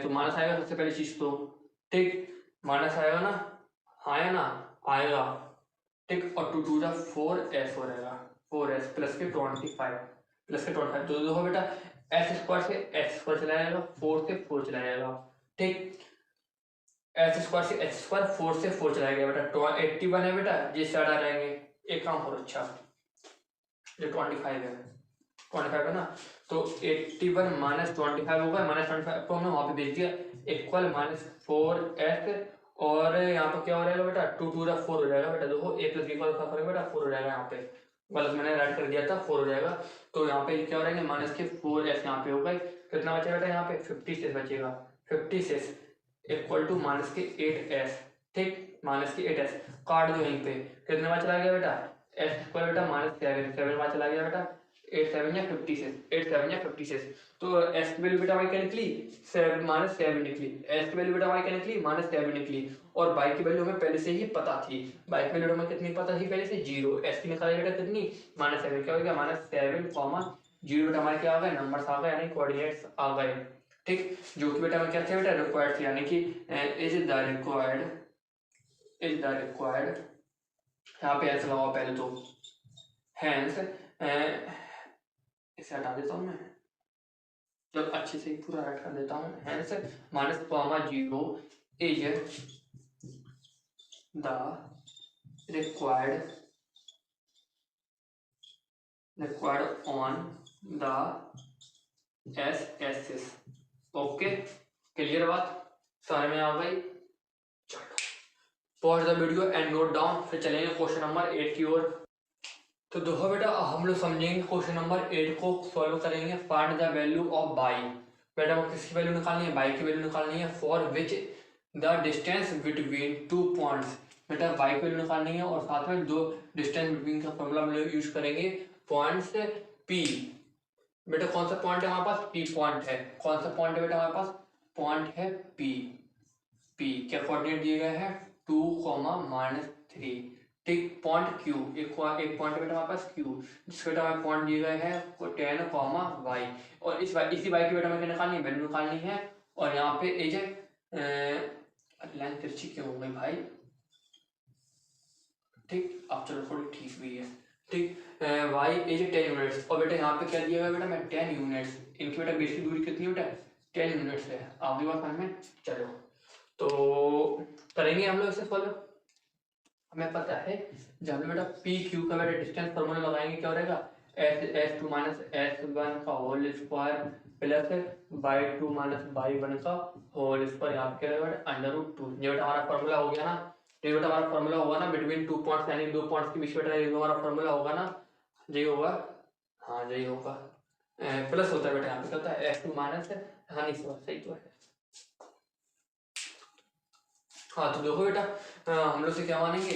तो माइनस आएगा सबसे पहली चीज तो, ठीक, माइनस आएगा ना, आया ना, आएगा, ठीक, और 2 2 4s हो रहेगा, 4s प्लस के 25 तो देखो बेटा एस स्क्वायर से एस स्क्वायर चला जाएगा, 4 से 4 चला जाएगा, ठीक, एस स्क्वायर से एच स्क्वायर 4 से 4 चला गया बेटा, 81 है बेटा, ये साइड आ जाएंगे, एक काम करो, अच्छा ये 25 है ना, तो 81 माइनस 25 होगा, -25 को हमने वहां पे भेज दिया, इक्वल -4s और यहाँ पे क्या हो जाएगा बेटा 2 2 4 हो जाएगा बेटा, देखो a प्लस बी का करेंगे बेटा 4 हो जाएगा, यहाँ पे गलत मैंने राइट कर दिया था, 4 हो जाएगा, तो यहाँ पे क्या हो जाएंगे माइनस के 4s यहाँ पे हो गए, कितना बचेगा बेटा यहाँ पे 56 बचेगा, 56 इक्वल टू माइनस के 8s, ठीक, माइनस के 8s काट दो यहीं पे, कितना चला गया बेटा एस स्क्वायर बेटा -7 वहां चला गया बेटा, 8 7 या 56, तो एस की वैल्यू बेटा हमारी क्या निकली -7 निकली, एस की वैल्यू बेटा हमारी क्या निकली -7 निकली, और बाई की वैल्यू हमें पहले से ही पता थी, बाई की वैल्यू हमें कितनी पता थी पहले से 0, एस की निकाली बेटा कितनी -7, क्या हो गया -7, 0 बेटा हमारे क्या आ गए नंबर्स आ गए यानी कोऑर्डिनेट्स आ गए, ठीक, जो कि बेटा हमें क्या थे बेटा रिक्वायर्ड थे, यानी कि इज द रिक्वायर्ड यहाँ पे ऐसे लगाओ पहले तो, हैंस इसे हटा देता हूँ मैं, जब अच्छे से पूरा राइट कर देता हूँ, hence -0 is the required on the x axis. Okay, clear बात, समझ में आ गई। Pause the video and note down, फिर चलेंगे क्वेश्चन नंबर 8 की ओर। तो देखो बेटा हम लोग समझेंगे क्वेश्चन नंबर 8 को सॉल्व करेंगे। Find the value of by, बेटा वो किसकी वैल्यू निकालनी है, बाई की वैल्यू निकालनी है, for which the distance between 2 points, बेटा बाई की वैल्यू निकालनी है और साथ में दो डिस्टेंस बिटवीन का फॉर्मूला हम लोग यूज करेंगे, पॉइंट्स पी, बेटा कौन सा पॉइंट है हमारे पास, पी पॉइंट है, कौन सा पॉइंट है बेटा हमारे पास, पॉइंट है पी, क्या कोऑर्डिनेट दिए गए हैं 2, -3, ठीक, पॉइंट क्यू, एक पॉइंट बेटा हमारे पास क्यू, जिसके बेटा हमारे पॉइंट दिए गए हैं 10, y, और इसी y की बेटा हमें निकालनी है, वैल्यू निकालनी है, और यहाँ पे एज लाइन तिरछी क्यों हो गई भाई, ठीक, अब चलो थोड़ी ठीक भी है, ठीक, y एज 10 यूनिट्स, और बेटा यहाँ पे क्या दिया गया बेटा मैं 10 यूनिट्स, इनकी बेटा बीच की दूरी कितनी बेटा 10 यूनिट्स है, आगे बात समझ में, चलो तो करेंगे हम लोग इसे सॉल्व। हमें पता है जब हम बेटा पी क्यू का बेटा डिस्टेंस फॉर्मूला लगाएंगे क्या हो रहेगा s2 -s1 का whole square plus y2 -y1 का होल स्क्वायर, यहाँ पे क्या रहेगा बेटा √2, ये बेटा हमारा फॉर्मूला हो गया ना, ये बेटा हमारा फॉर्मूला होगा ना बिटवीन 2 पॉइंट्स, यानी 2 पॉइंट्स के बीच बेटा ये हमारा फॉर्मूला होगा ना, यही होगा, हाँ यही होगा, प्लस होता है बेटा यहाँ पे क्या होता है s2 हाँ नहीं सही तो है, हाँ तो देखो बेटा हम लोग से क्या मानेंगे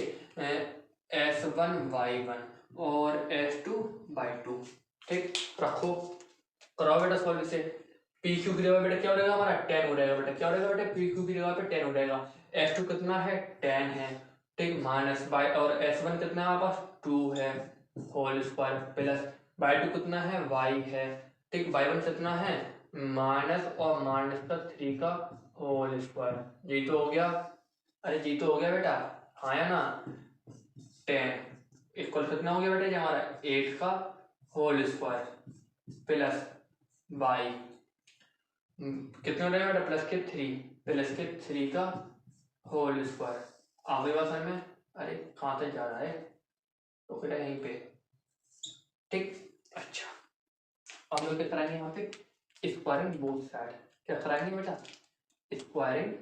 s1 y1 और s2 y2, ठीक, रखो, कराओ बेटा सॉल्व इसे। पी क्यू की जगह बेटा क्या हो रहेगा हमारा 10 हो रहेगा बेटा, क्या हो रहेगा बेटा पी क्यू की जगह पे 10 हो रहेगा। एस टू कितना है 10 है, ठीक, माइनस बाई और एस वन कितना है हमारे पास 2 है whole square plus y two कितना है वाई है, ठीक, बाई वन कितना है माइनस और माइनस का 3 का होल स्क्वायर। जी तो हो गया, अरे जी तो हो गया बेटा, हाँ या ना। 10 इक्वल कितना हो गया बेटा ये हमारा 8 का होल स्क्वायर प्लस बाई कितने हो रहेगा बेटा प्लस के 3 प्लस के 3 का होल स्क्वायर। आगे बात समझ में, अरे कहाँ तक जा रहा है, तो बेटा यहीं पे, ठीक। अच्छा, अब लोग क्या कराएंगे यहाँ पे स्क्वायरिंग बोथ साइड, क्या कराएंगे बेटा स्क्वायरिंग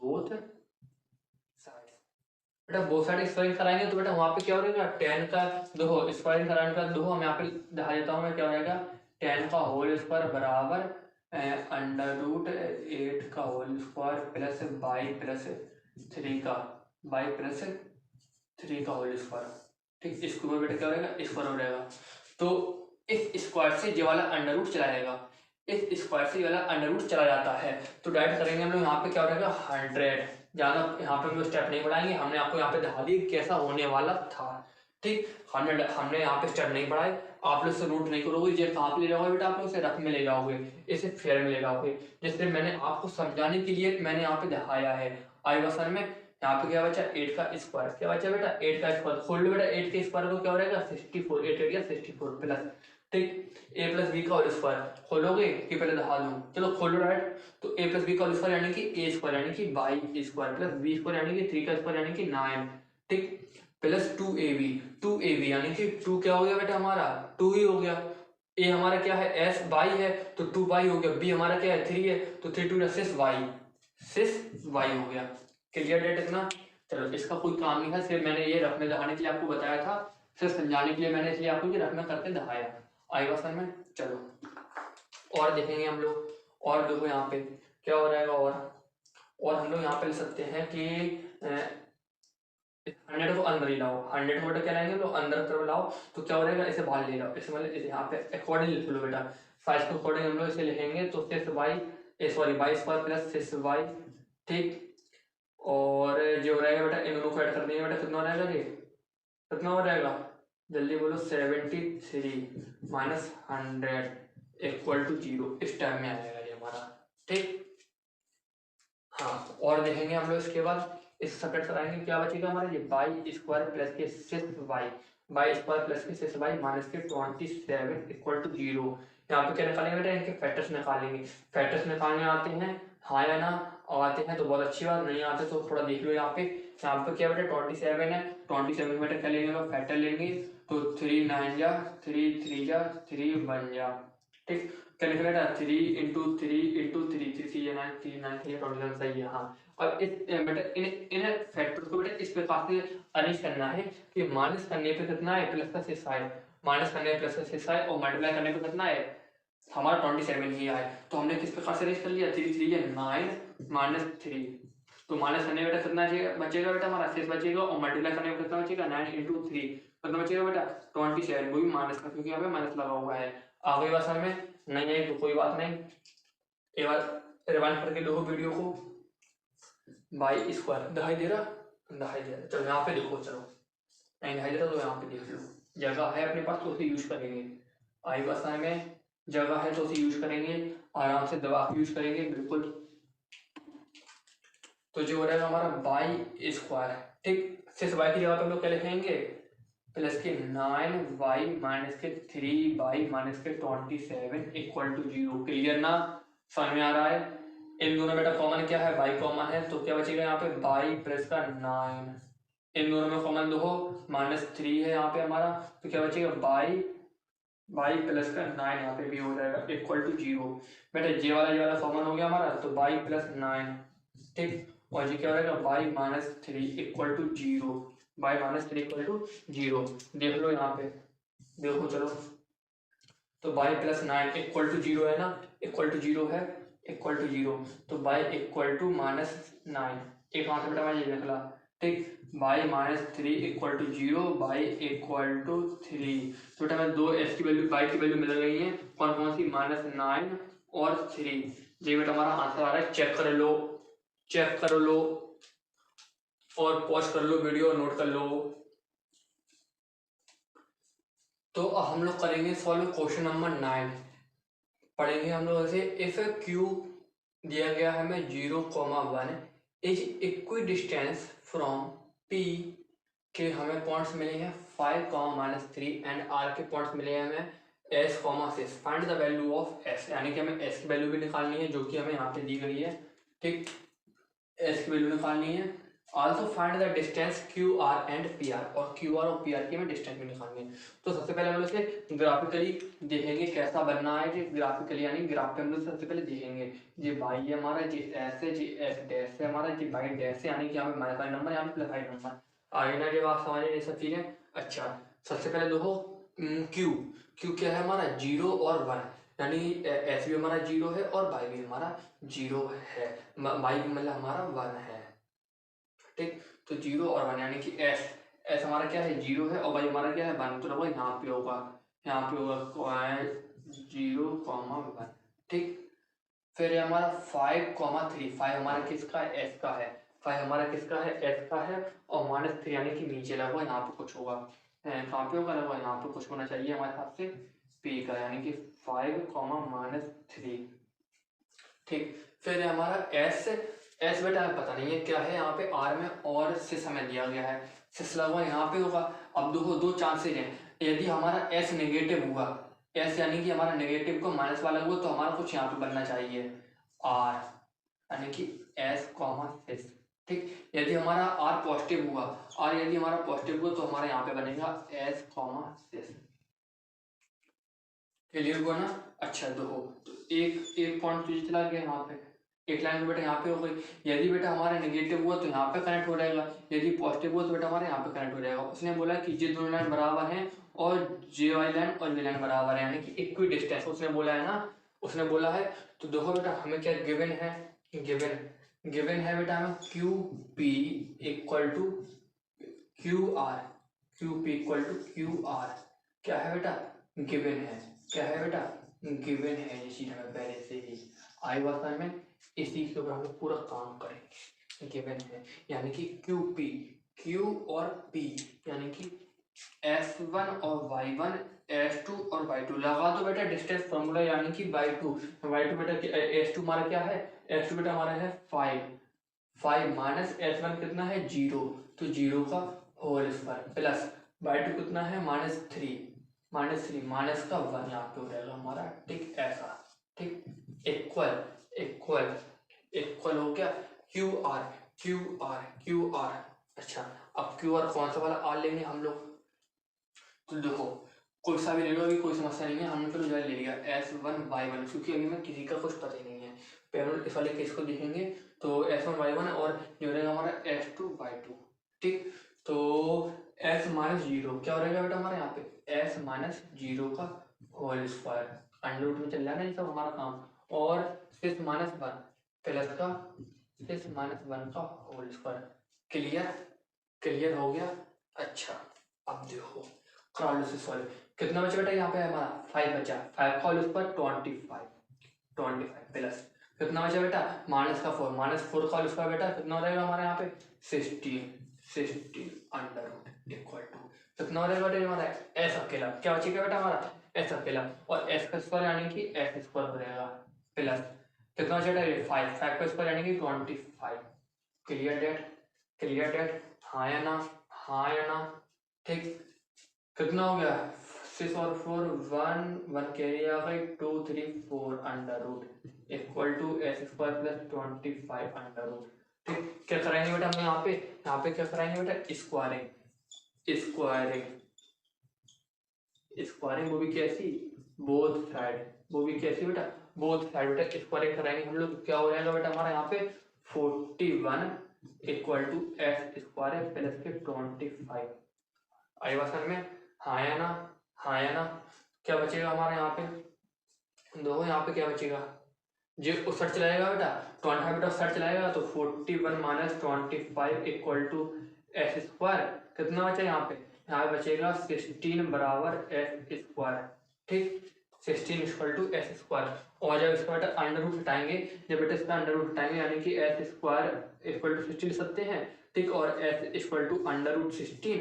बोथ साइड। बेटा बोथ साइड स्क्वायरिंग कराएंगे तो बेटा वहां पे क्या हो रहेगा 10 का देखो स्क्वायरिंग कराने का देखो हम यहाँ पे दिखा देता हूँ मैं, क्या हो जाएगा 10 का होल स्क्वायर बराबर अंडर रूट 8 का whole square plus y plus 3 का बाई प्लस 3 का होल स्क्वायर, ठीक। इसके ऊपर बेटा क्या हो रहेगा स्क्वायर हो रहेगा, तो इस स्क्वायर से ये वाला अंडर रूट चला जाएगा, इस स्क्वायर से ये वाला अंडर रूट चला जाता है, तो डायरेक्ट करेंगे हम लोग यहाँ पे क्या हो रहेगा 100। ज़्यादा यहाँ पे हम लोग स्टेप नहीं बढ़ाएंगे, हमने आपको यहाँ पे दिखा दी कैसा होने वाला था, ठीक। हमने यहाँ पे स्टेप नहीं बढ़ाए, आप लोग से रूट नहीं करोगे, ये कहाँ पे ले जाओगे बेटा आप लोग इसे रफ में ले जाओगे, इसे फेयर में ले जाओगे, जिससे मैंने आपको समझाने के लिए मैंने यहाँ पे दिखाया है। आई बसन में यहाँ पे क्या बचा 8 का स्क्वायर, क्या बचा बेटा 8 का स्क्वायर, खोल लो बेटा 8 के स्क्वायर को क्या हो रहेगा 64, 8 8 या 64 प्लस, ठीक, ए प्लस बी का होल स्क्वायर खोलोगे कि पहले दिखा दूं, चलो खोलो राइट। तो ए प्लस बी का होल स्क्वायर यानी कि ए स्क्वायर यानी कि y square plus B square यानी कि 3 का स्क्वायर यानी कि 9, ठीक, प्लस 2ab यानी कि 2 क्या हो गया बेटा हमारा 2 ही हो गया, ए हमारा क्या है एस बाई है तो 2 बाई हो गया, बी हमारा क्या है 3 है तो 3 2 सिक्स वाई हो गया। क्लियर डेट इतना, चलो इसका कोई काम नहीं था, सिर्फ मैंने ये रफ में दिखाने के लिए आपको बताया था, सिर्फ समझाने के लिए मैंने इसलिए आपको ये रफ में करके दिखाया। आएगा समझ में, चलो और देखेंगे हम लोग, और देखो यहाँ पे क्या हो रहेगा, और हम लोग यहाँ पे ले सकते हैं कि 100 को अंदर ही लाओ, 100 को बेटा क्या लाएंगे लोग अंदर तरफ लाओ, तो क्या हो रहेगा इसे बाहर ले लाओ, इसे मतलब इसे यहाँ पे अकॉर्डिंग लिख लो बेटा, साइज के अकॉर्डिंग हम लोग इसे लिखेंगे तो 6y sorry by square plus 6y, ठीक। और जो हो रहेगा बेटा इन दोनों को ऐड कर देंगे बेटा, कितना हो रहेगा जी कितना हो रहेगा जल्दी बोलो 73 माइनस 100 इक्वल टू 0, इस टाइम में आ जाएगा ये हमारा, ठीक। हाँ और देखेंगे हम लोग इसके बाद इस सेपरेट कराएंगे, क्या बचेगा हमारा ये बाई स्क्वायर प्लस के 6y बाई स्क्वायर प्लस के 6y माइनस के 27 इक्वल टू 0। यहाँ पे क्या निकालेंगे बेटा इनके फैक्टर्स निकालेंगे, फैक्टर्स निकालने आते हैं हाँ या ना, आते हैं तो बहुत अच्छी बात, नहीं आते तो थोड़ा देख लो। यहाँ पे क्या बेटा 27 है, 27 बेटा क्या लेंगे फैक्टर लेंगे, तो 3 9 जा 3 3 जा 3 1 जा, ठीक। क्या लिख बेटा 3 इंटू 3 इंटू 3 3 3 9 3 9 3 27 सही है हाँ। अब इस बेटा इन फैक्टर्स को बेटा इस प्रकार से अरेंज करना है कि माइनस करने पे कितना है प्लस का 6 आए, माइनस करने पे प्लस का 6 आए और मल्टीप्लाई करने पे कितना है हमारा 27 ही आए, तो हमने किस प्रकार से अरेंज कर लिया 3 3 9 माइनस 3, तो माइनस करने बेटा कितना बचेगा बेटा हमारा 6 बचेगा और मल्टीप्लाई करने पे कितना बचेगा 9 इंटू 3 कितना बचेगा बेटा 27, वो भी माइनस का क्योंकि यहाँ पे माइनस लगा हुआ है। आगे बात समझ में नहीं आई तो कोई बात नहीं, एक बार रिवाइंड करके देखो वीडियो को, बाई स्क्वायर दिखाई दे रहा चलो यहाँ पे देखो, चलो नहीं दिखाई दे रहा तो यहाँ पे देख लो, जगह है अपने पास तो उसे यूज करेंगे, आई बात समझ में, जगह है तो उसे यूज करेंगे, आराम से दबा के यूज करेंगे बिल्कुल। तो जो हो रहेगा हमारा बाई स्क्वायर, ठीक, 6y की जगह पे हम लोग क्या लिखेंगे प्लस के 9y माइनस के 3y माइनस के 27 इक्वल टू 0। क्लियर ना, समझ में आ रहा है। इन दोनों बेटा कॉमन क्या है y कॉमन है तो क्या बचेगा यहाँ पे y प्लस का 9, इन दोनों में कॉमन दो माइनस 3 है यहाँ पे हमारा, तो क्या बचेगा y प्लस का 9 यहाँ पे भी हो जाएगा इक्वल टू 0। बेटा ये वाला कॉमन हो गया हमारा तो y प्लस 9, ठीक, और ये क्या हो जाएगा y minus 3 equal to 0, y minus 3 equal to 0। देख लो यहाँ पे देखो चलो, तो y प्लस 9 इक्वल टू 0 है ना, इक्वल टू 0 है इक्वल टू 0, तो y इक्वल टू माइनस 9, एक हाथ बेटा मैं ये निकला ठीक। Y minus three equal to zero, y equal to three. तो बेटा मैं दो एस की वैल्यू, बाई की वैल्यू मिल गई है, कौन कौन सी, -9 और 3। ये बेटा हमारा आंसर आ रहा है, चेक कर लो, चेक कर लो और पॉज कर लो वीडियो, नोट कर लो। तो अब हम लोग करेंगे सॉल्व क्वेश्चन नंबर 9। पढ़ेंगे हम लोग ऐसे, इफ क्यू दिया गया है हमें 0,1 is equi distance from P के हमें पॉइंट्स मिले हैं 5,-3 एंड आर के पॉइंट्स मिले हैं हमें S,6। Find the value of S, यानी कि हमें S की वैल्यू भी निकालनी है जो कि हमें यहाँ पे दी गई है। ठीक, S की वैल्यू निकालनी है। Also find the distance QR and PR, और QR और PR की हमें डिस्टेंस भी निकालनी है। तो सबसे पहले हम लोग इसे ग्राफिकली देखेंगे कैसा बनना है। ग्राफिकली यानी ग्राफ पे हम लोग सबसे पहले देखेंगे ये वाई है हमारा, ये एस है, ये एस डैश है हमारा, ये वाई डैश है, यानी कि यहाँ पे माइनस नंबर, यहाँ पे प्लस वाई नंबर। आगे ना जब आप समझ ये सब चीजें। अच्छा, सबसे पहले देखो क्यू, क्यू क्या है हमारा, 0 और 1, यानी एस भी हमारा 0 है और वाई भी हमारा 0 है, वाई भी मतलब हमारा 1 है। ठीक, तो 0 और 1 यानी कि एस, एस हमारा क्या है 0 है और वाई हमारा क्या है 1, तो लगभग यहाँ पे होगा, यहाँ पे होगा 0,1। ठीक, फिर ये हमारा 5,3, 5 हमारा किसका है, एस का है, 5 हमारा किसका है, एस का है, और -3 यानी कि नीचे लगभग यहाँ पे कुछ होगा, कहाँ पे होगा, लगभग यहाँ पे कुछ होना चाहिए हमारे हिसाब से पी का, यानी कि 5,-3। ठीक, फिर हमारा एस, एस बेटा हमें पता नहीं है क्या है, यहाँ पे आर में और सिस हमें दिया गया है, सिस लगा यहाँ पे होगा। अब देखो दो चांसेज हैं, यदि हमारा एस नेगेटिव हुआ, एस यानी कि हमारा नेगेटिव को माइनस वाला हुआ, तो हमारा कुछ यहाँ पे बनना चाहिए आर, यानी कि एस कॉमा सिस। ठीक, यदि हमारा आर पॉजिटिव हुआ, आर यदि हमारा पॉजिटिव हुआ तो हमारा यहाँ पे बनेगा एस कॉमा सिस। क्लियर हुआ ना। अच्छा देखो, तो एक एक पॉइंट तुझे चला गया यहाँ पे, एक लाइन तो बेटा यहाँ पे हो गई। यदि बेटा हमारा नेगेटिव हुआ तो यहाँ पे कनेक्ट हो जाएगा, यदि पॉजिटिव हुआ तो बेटा हमारे यहाँ पे कनेक्ट हो जाएगा। उसने बोला कि ये दोनों लाइन बराबर हैं और जे वाली लाइन और ये लाइन बराबर है, यानी कि इक्वी डिस्टेंस उसने बोला है ना, उसने बोला है। तो देखो बेटा हमें क्या गिवन है, गिवन गिवन है बेटा हमें Q P equal to Q R, Q P equal to Q R क्या है बेटा, गिवन है, क्या है बेटा, गिवन है। ये चीज हमें पहले से ही आई बात में, इस चीज के ऊपर हम लोग पूरा काम करेंगे। गिवन है यानी कि क्यू पी, क्यू और पी यानी कि S1 और Y1, S2 और Y2 लगा दो बेटा डिस्टेंस फॉर्मूला, यानी कि Y2, Y2 बेटा S2 हमारा क्या है, S2 बेटा हमारा है 5, 5 माइनस S1 कितना है 0, तो 0 का होल स्क्वायर प्लस Y2 कितना है -3, -3 माइनस का 1 यहाँ पे हो जाएगा हमारा। ठीक, ऐसा। ठीक, इक्वल इक्वल इक्वल हो गया Q R, Q R, Q R. अच्छा, अब क्यू आर कौन सा वाला आर लेंगे हम लोग, तो देखो कोई सा भी ले लो, अभी कोई समस्या नहीं है, हमने चलो जो ले लिया S1Y1, क्योंकि अभी मैं किसी का कुछ पता ही नहीं है, पहले इस वाले केस को देखेंगे। तो S1Y1 और जो रहेगा हमारा S2Y2। ठीक, तो S -0 क्या हो रहेगा बेटा हमारे यहाँ पे, S -0 का होल स्क्वायर, अंडर रूट में चल रहा है ना ये सब हमारा काम, और सिक्स -1 प्लस का 6 - 1 का होल स्क्वायर। क्लियर, क्लियर हो गया। अच्छा, अब देखो क्रॉल से सॉल्व, कितना बचा बेटा यहाँ पे हमारा 5 बचा, 5 का होल स्क्वायर 25 प्लस कितना बचा बेटा -4, -4 का होल स्क्वायर बेटा कितना रहेगा हमारे यहाँ पे 16 अंडर रूट इक्वल टू कितना रहेगा बेटा हमारा एस अकेला, क्या बचेगा बेटा हमारा एस अकेला, और एस का स्क्वायर यानी कि एस स्क्वायर हो जाएगा प्लस कितना बचा बेटा 5, 5 का स्क्वायर यानी कि 25। क्लियर डेट, क्लियर डेट, हाँ या ना, हाँ या ना। ठीक, कितना हो गया 6 और 4 1 कैरी आ गई 2 3 4 under root equal to x square plus 25 under root. ठीक, क्या कराएंगे बेटा हम यहाँ पे क्या कराएंगे बेटा स्क्वायरिंग, स्क्वायरिंग, स्क्वायरिंग वो भी कैसी, बोथ साइड, वो भी कैसी बेटा बोथ साइड बेटा स्क्वायरिंग कराएंगे हम लोग, क्या हो जाएगा बेटा हमारा यहाँ पे 41 equal to x square plus के 25। आई बात समझ में, हाँ या ना, हाँ या ना। क्या बचेगा हमारे यहाँ पे, देखो यहाँ पे क्या बचेगा जो उस साइड चलाएगा बेटा 25 बेटा उस साइड चलाएगा तो 41 minus 25 equal to x square. कितना बचा यहाँ पे बचेगा 16 बराबर एस स्क्वायर। ठीक 16 इक्वल टू एस स्क्वायर। और जब इसका बेटा अंडर रूट हटाएंगे, जब बेटा इसका अंडर रूट हटाएंगे यानी कि एस स्क्वायर इक्वल टू 16 सकते हैं। ठीक और x equal to under root 16,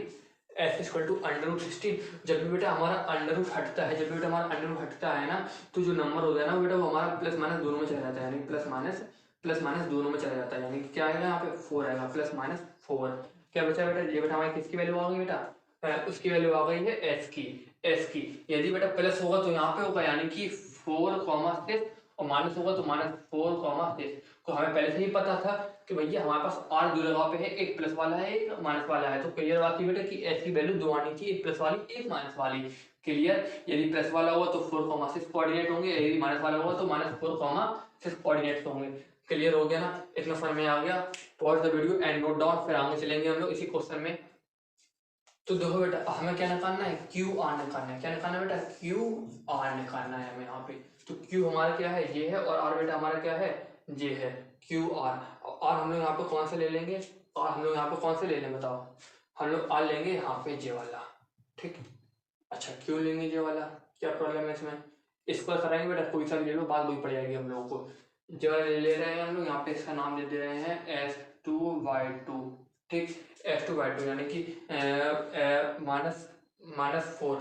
x equal to under root 16। जब भी बेटा हमारा अंडर रूट हटता है, जब भी बेटा हमारा अंडर रूट हटता है ना, तो जो नंबर होता है ना बेटा वो हमारा प्लस माइनस दोनों में चला जाता है, यानी प्लस माइनस दोनों में चला जाता है। यानी कि क्या आएगा यहाँ पे 4 आएगा, प्लस माइनस 4। क्या बचा बेटा, ये बेटा हमारी किसकी वैल्यू आ गई बेटा, उसकी वैल्यू आ गई है एस की। यदि बेटा प्लस होगा तो यहाँ पे होगा यानी कि 4, और माइनस होगा तो माइनस 4, तो हमें पहले से ही पता था कि भैया हमारे पास आर दो जगह पे है, एक प्लस वाला है एक माइनस वाला है। तो क्लियर बात है बेटा कि एस की वैल्यू दो आनी चाहिए, एक प्लस वाली एक माइनस वाली। क्लियर, यदि प्लस वाला हुआ तो 4, 6 कोऑर्डिनेट होंगे, यदि माइनस वाला हुआ तो माइनस 4, 6 कोऑर्डिनेट होंगे। क्लियर हो गया ना, इतना समझ में आ गया। Pause the video and note down, फिर आगे चलेंगे हम लोग इसी क्वेश्चन में। तो देखो बेटा हमें क्या निकालना है, क्यू आर निकालना है। क्या निकालना है बेटा, क्यू आर निकालना है हमें यहाँ पे। तो क्यू हमारा क्या है, ये है, और आर बेटा हमारा क्या है, ये है क्यू आर। और हम लोग यहाँ पे कौन सा ले लेंगे, और हम लोग यहाँ पे कौन सा ले लेंगे बताओ, हम लोग आर लेंगे यहाँ पे जे वाला। ठीक, अच्छा क्यों लेंगे जे वाला, क्या प्रॉब्लम है इसमें, इसको कराएंगे बेटा कोई सा भी ले लो, बात वही पड़ जाएगी हम लोगों को। जे वाला ले रहे हैं हम लोग, यहाँ पे इसका नाम दे दे रहे हैं S2/2। ठीक, S2/2 यानी कि माइनस -4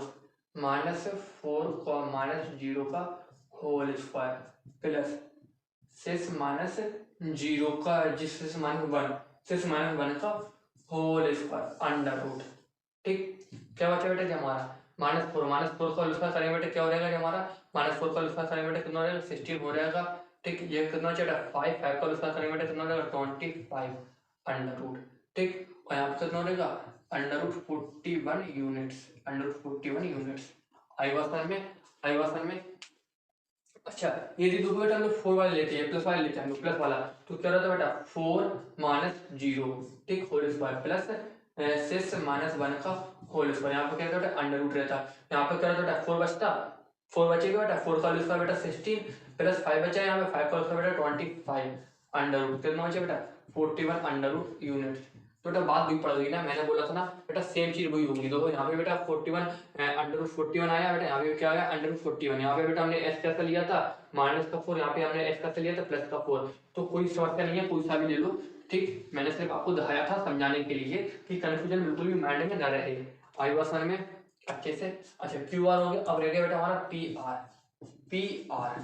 का -0 का होल स्क्वायर प्लस 6 - 0 का जिससे -1 का होल स्क्वायर अंडर रूट। ठीक, क्या बचा बेटा जी हमारा -4 का होल स्क्वायर करेंगे बेटा क्या हो जाएगा हमारा, -4 का होल स्क्वायर करेंगे बेटा कितना हो जाएगा 16 हो जाएगा। ठीक, ये कितना बचा बेटा 5 का होल स्क्वायर करेंगे बेटा कितना हो जाएगा 25 अंडर रूट। ठीक, और यहाँ पे कितना हो जाएगा अंडर रूट 41 यूनिट्स। आई बात समझ में। अच्छा यदि दो बेटा हम लोग 4 वाले लेते हैं, प्लस वाले लेते हैं हम लोग प्लस वाला, तो क्या रहता है बेटा 4 - 0 ठीक होल स्क्वायर प्लस 6 - 1 का होल स्क्वायर। यहाँ पे क्या रहता है अंडर रूट रहता है, यहाँ पे क्या रहता है बेटा 4 बचता, 4 बचेगा बेटा, 4 का होल स्क्वायर बेटा 16 प्लस 5 बचा है, यहाँ पे 5 का होल स्क्वायर बेटा 25 अंडर रूट कितना बचा बेटा 41 अंडर रूट यूनिट। तो बेटा बात भी पड़ गई ना, मैंने बोला था ना बेटा सेम चीज वही होगी। देखो यहाँ पे बेटा 41 अंडर रूट 41 आया बेटा, यहाँ पे क्या आया अंडर रूट 41। यहाँ पे बेटा हमने एस कैसे लिया था -4, यहाँ पे हमने एस कैसे लिया था +4। तो कोई समस्या नहीं है, कोई सा भी ले लो। ठीक, मैंने सिर्फ आपको दिखाया था समझाने के लिए कि कंफ्यूजन बिल्कुल भी माइंड में न रहे। आई बात समझ में अच्छे से। अच्छा क्यू आर हो गया, अब रह गया बेटा हमारा पी आर।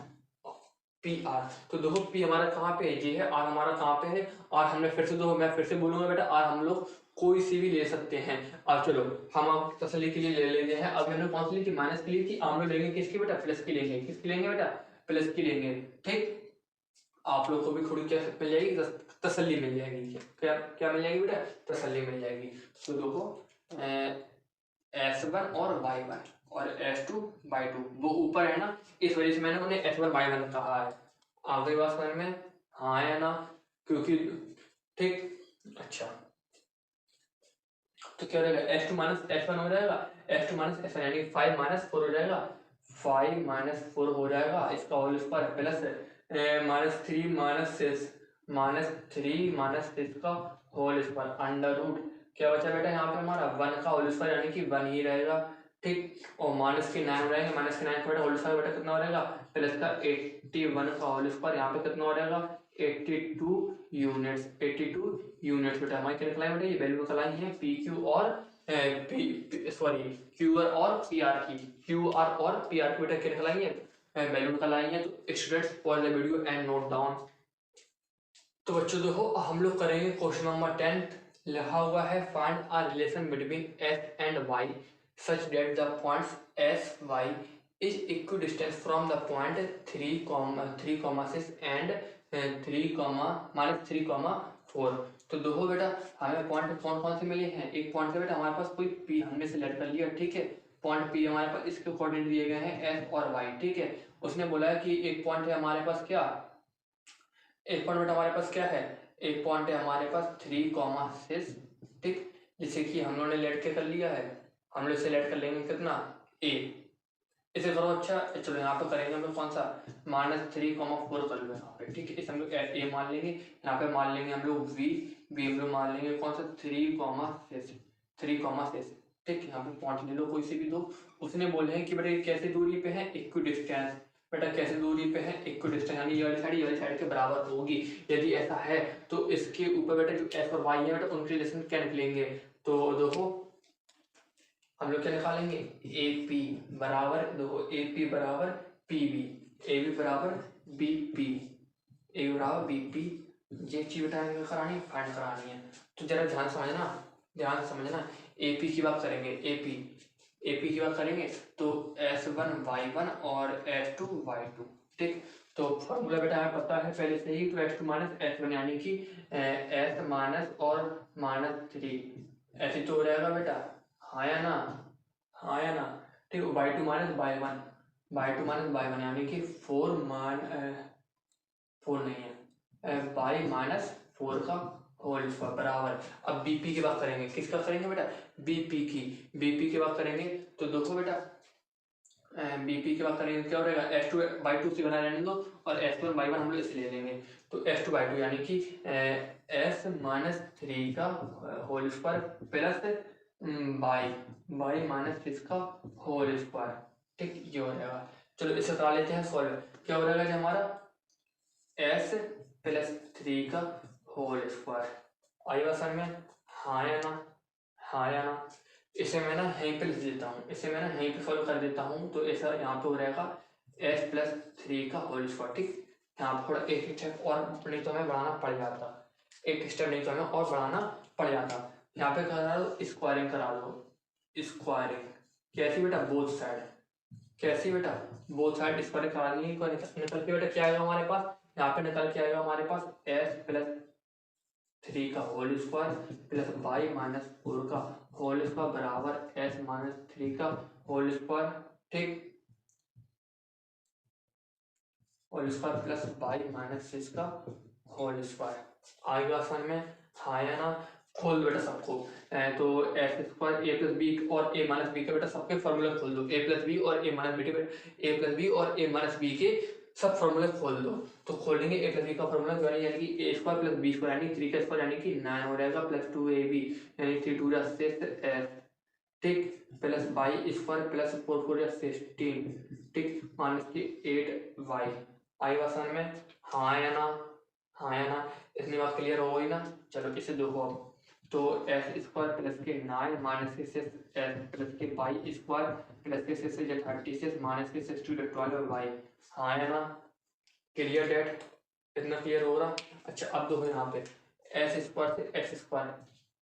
तो देखो पी हमारा कहाँ पे है, ये है, आर हमारा कहाँ पे है। और हमने फिर से देखो, मैं फिर से बोलूंगा बेटा आर हम लोग कोई सी भी ले सकते हैं। अब चलो हम आप तसल्ली के लिए ले लेते हैं, अब हमने कौन सी ली थी माइनस की ली थी, हम लोग लेंगे किसकी बेटा प्लस की लेंगे, किसकी लेंगे बेटा प्लस की लेंगे। ठीक, आप लोग को भी थोड़ी क्या मिल जाएगी, तसल्ली मिल जाएगी। क्या क्या मिल जाएगी बेटा, तसल्ली मिल जाएगी। तो देखो S1 और Y1 और S2/2 वो ऊपर है ना, इस वजह से मैंने उन्हें S1/Y1 कहा है। आ गई बात समझ में, हाँ है ना, क्योंकि ठीक। अच्छा तो क्या हो जाएगा S2 - S1 हो जाएगा, S2 - S1 यानी 5 - 4 हो जाएगा, 5 - 4 हो जाएगा, इसका होल स्क्वायर प्लस -3 का होल स्क्वायर अंडर रूट। क्या बचा बेटा यहाँ पे हमारा 1 का होल स्क्वायर यानी कि 1 ही रहेगा। ठीक, और माइनस के 9 रहेंगे, माइनस के 9 का बेटा होल स्क्वायर बेटा कितना हो जाएगा प्लस का 81 का होल स्क्वायर, यहाँ पे कितना हो जाएगा 82 यूनिट्स। 82 यूनिट्स बेटा हमारी क्या निकलाई बेटा, ये वैल्यू निकलाई है पी क्यू और सॉरी क्यू आर और पी आर की, क्यू आर और पी आर की बेटा क्या निकलाई है वैल्यू निकलाई है। तो students pause the video and note down. तो बच्चों देखो हम लोग करेंगे क्वेश्चन नंबर 10। लिखा हुआ है find a relation between x and y such that the points x y is equidistant from the point 3,6 and 3,-3,4। तो देखो बेटा हमें पॉइंट कौन कौन से मिले हैं, एक पॉइंट से बेटा हमारे पास कोई पी हमने सिलेक्ट कर लिया। ठीक है, पॉइंट पी हमारे पास इसके कोऑर्डिनेट दिए गए हैं एस और वाई। ठीक है, उसने बोला है कि एक पॉइंट है हमारे पास क्या, एक पॉइंट हमारे पास क्या है, एक पॉइंट है हमारे पास 3,6। ठीक, जिसे कि हम लोगों ने लेट के कर लिया है, हम लोग इसे लेट कर लेंगे कितना ए। इसे करो। अच्छा चलो यहाँ पे करेंगे हम लोग कौन सा, -3,4 कर लो यहाँ पे, ठीक है। इसे हम लोग ए मान लेंगे, यहाँ पे मान लेंगे हम लोग बी हम लोग मान लेंगे कौन सा 3,6, ठीक। यहाँ पे पॉइंट ले लो कोई से भी दो। उसने बोले हैं कि बेटा ये कैसे दूरी पे है, इक्वी डिस्टेंस। बेटा कैसे दूरी पे है, इक्वी डिस्टेंस, यानी ये वाली साइड के बराबर होगी। यदि ऐसा है तो इसके ऊपर बेटा जो एक्स और वाई है बेटा उनके रिलेशन क्या निकलेंगे। तो देखो हम लोग क्या निकालेंगे, ए पी बराबर, देखो ए पी बराबर पी बी, ए बी बराबर बी पी, ए बराबर बी पी। ये चीज बेटा करानी, फाइंड करानी है। तो जरा ध्यान से समझना। ए पी की बात करेंगे, ए पी की बात करेंगे तो S1 Y1 और S2 Y2, ठीक। तो फॉर्मूला बेटा हमें पता है पहले से ही, तो S2 माइनस S1 यानी कि S माइनस और -3 ऐसे तो हो जाएगा बेटा, हाँ या ना, हाँ या ना, ठीक। Y2 माइनस Y1 यानी कि 4 नहीं है, y माइनस 4 का होल स्क्वायर बराबर। अब बीपी की बात करेंगे, किसका करेंगे बेटा, बीपी की बात करेंगे। तो देखो बेटा बीपी की बात करेंगे क्या हो रहेगा, S2/2 से बना रहने दो और S1/1 हम लोग इसे ले लेंगे। तो S2/2 यानी कि S माइनस 3 का whole square plus by minus 6 का होल स्क्वायर, ठीक। ये हो जाएगा। चलो इसे करा लेते हैं सॉल्व। क्या हो रहेगा हमारा S प्लस 3 का होल स्क्वायर। आई बात समझ में, हाँ या ना, हाँ या ना। इसे मैं ना यहीं पे लिख देता हूँ, इसे मैं ना यहीं पे सॉल्व कर देता हूँ। तो ऐसा यहाँ पे हो रहेगा S प्लस 3 का होल स्क्वायर, ठीक। यहाँ पर थोड़ा एक स्टेप और नहीं तो हमें बढ़ाना पड़ जाता, एक स्टेप नहीं तो हमें और बढ़ाना पड़ जाता। यहाँ पे करा दो स्क्वायरिंग, करा दो स्क्वायरिंग। कैसी बेटा, बोथ साइड, कैसी बेटा, बोथ साइड स्क्वायरिंग करा देंगे। निकल के बेटा क्या आएगा हमारे पास, यहाँ पे निकल के आएगा हमारे पास S प्लस 3 का whole square plus y minus 4 का होल स्क्वायर बराबर S माइनस 3 का होल स्क्वायर, ठीक। Whole square plus y minus 6 का होल स्क्वायर। आएगा समझ में, हाँ या ना। खोल दो बेटा सबको। तो एस स्क्वायर ए प्लस बी और ए माइनस बी के बेटा सबके फॉर्मूला खोल दो, ए प्लस बी और ए माइनस बी के, ए प्लस बी और ए माइनस बी के सब फॉर्मूले खोल दो। तो खोलेंगे ए प्लस बी का फॉर्मूला यानी कि A square plus B square यानी 3 का स्क्वायर यानी कि 9 हो जाएगा प्लस 2ab यानी 3 2 जा 6 s, ठीक। प्लस वाई स्क्वायर प्लस 4 4 जा 16, ठीक। माइनस की 8y। आई आसान में, हाँ या ना, हाँ या ना। इतनी बात क्लियर हो गई ना। चलो इसे देखो अब। तो एस स्क्वायर प्लस के 9 माइनस के 6 एस प्लस के वाई स्क्वायर प्लस के 6 या 36 माइनस के 6 टू 12 वाई, हाँ या ना। क्लियर डेट, इतना क्लियर हो रहा। अच्छा अब देखो यहाँ पे एस स्क्वायर से एक्स स्क्वायर,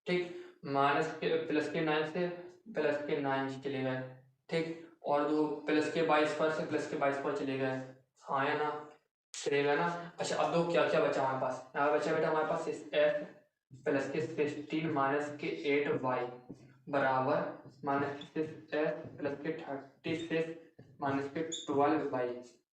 ठीक। माइनस के प्लस के 9 से प्लस के 9 चले गए, ठीक। और दो प्लस के बाई स्क्वायर से प्लस के बाई स्क्वायर चले गए, हाँ या ना, चलेगा ना। अच्छा अब दो क्या क्या बचा हमारे पास, यहाँ बचा बेटा हमारे पास एफ प्लस के 16 माइनस के 8y बराबर माइनस के 6s प्लस के 36 माइनस के 12y।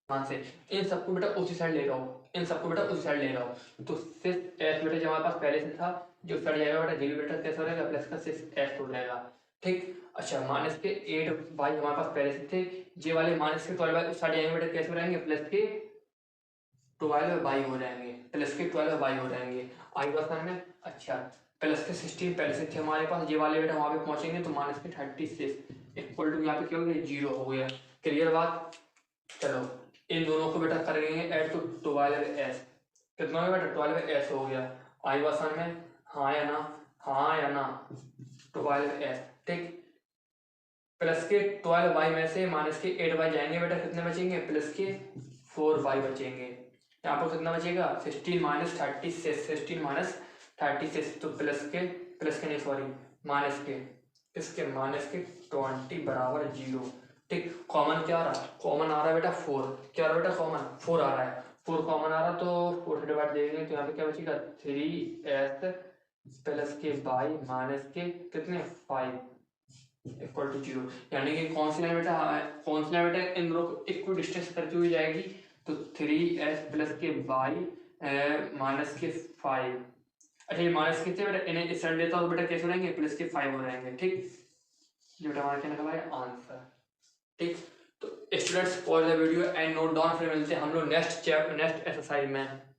मान से इन सबको बेटा उसी साइड ले रहा हूँ, इन सबको बेटा उसी साइड ले रहा हूँ। तो 6s बेटा जो हमारे पास पहले से था जो साइड जाएगा बेटा जीरो बेटा कैसा हो जाएगा प्लस का 6s हो जाएगा, ठीक। अच्छा माइनस के 8y हमारे पास पहले से थे, ये वाले माइनस के 12y उस साइड जाएंगे बेटा कैसे हो जाएंगे प्लस के 12y हो जाएंगे, प्लस के 12y हो जाएंगे। आई बात समझ में। अच्छा प्लस के 16 पहले से थे हमारे पास, ये वाले बेटा वहाँ पे पहुंचेंगे तो माइनस के 36 इक्वल टू यहाँ पे क्या हो गया 0 हो गया। क्लियर बात। चलो इन दोनों को बेटा करेंगे ऐड तो 12s, कितना हो गया बेटा 12s हो गया। आई बात समझ में, हाँ या ना, हाँ या ना। 12s, ठीक। प्लस के 12y में से माइनस के 8y जाएंगे बेटा कितने बचेंगे प्लस के 4y बचेंगे। यहाँ पर कितना बचेगा 16 माइनस 36, 16 माइनस 36 तो प्लस के नहीं सॉरी माइनस के इसके माइनस के 20 बराबर 0, ठीक। कॉमन क्या आ रहा, कॉमन आ रहा है बेटा 4, क्या आ रहा है बेटा कॉमन 4 आ रहा है, 4 कॉमन आ रहा तो 4 से डिवाइड देंगे तो यहाँ पे क्या बचेगा 3s प्लस के बाई माइनस के कितने 5 इक्वल टू 0। यानी कि कौन सी लाइन बेटा इन दोनों को इक्वल डिस्टेंस करती हुई जाएगी। तो 3s प्लस के बाई माइनस के 5। अच्छा ये माइनस कितने बेटा इन्हें इस साइड लेता हूँ बेटा कैसे हो जाएंगे प्लस के 5 हो जाएंगे, ठीक। ये बेटा हमारा क्या निकला है आंसर, ठीक। तो students, pause the video and note down, फिर मिलते हैं हम लोग नेक्स्ट एक्सरसाइज में।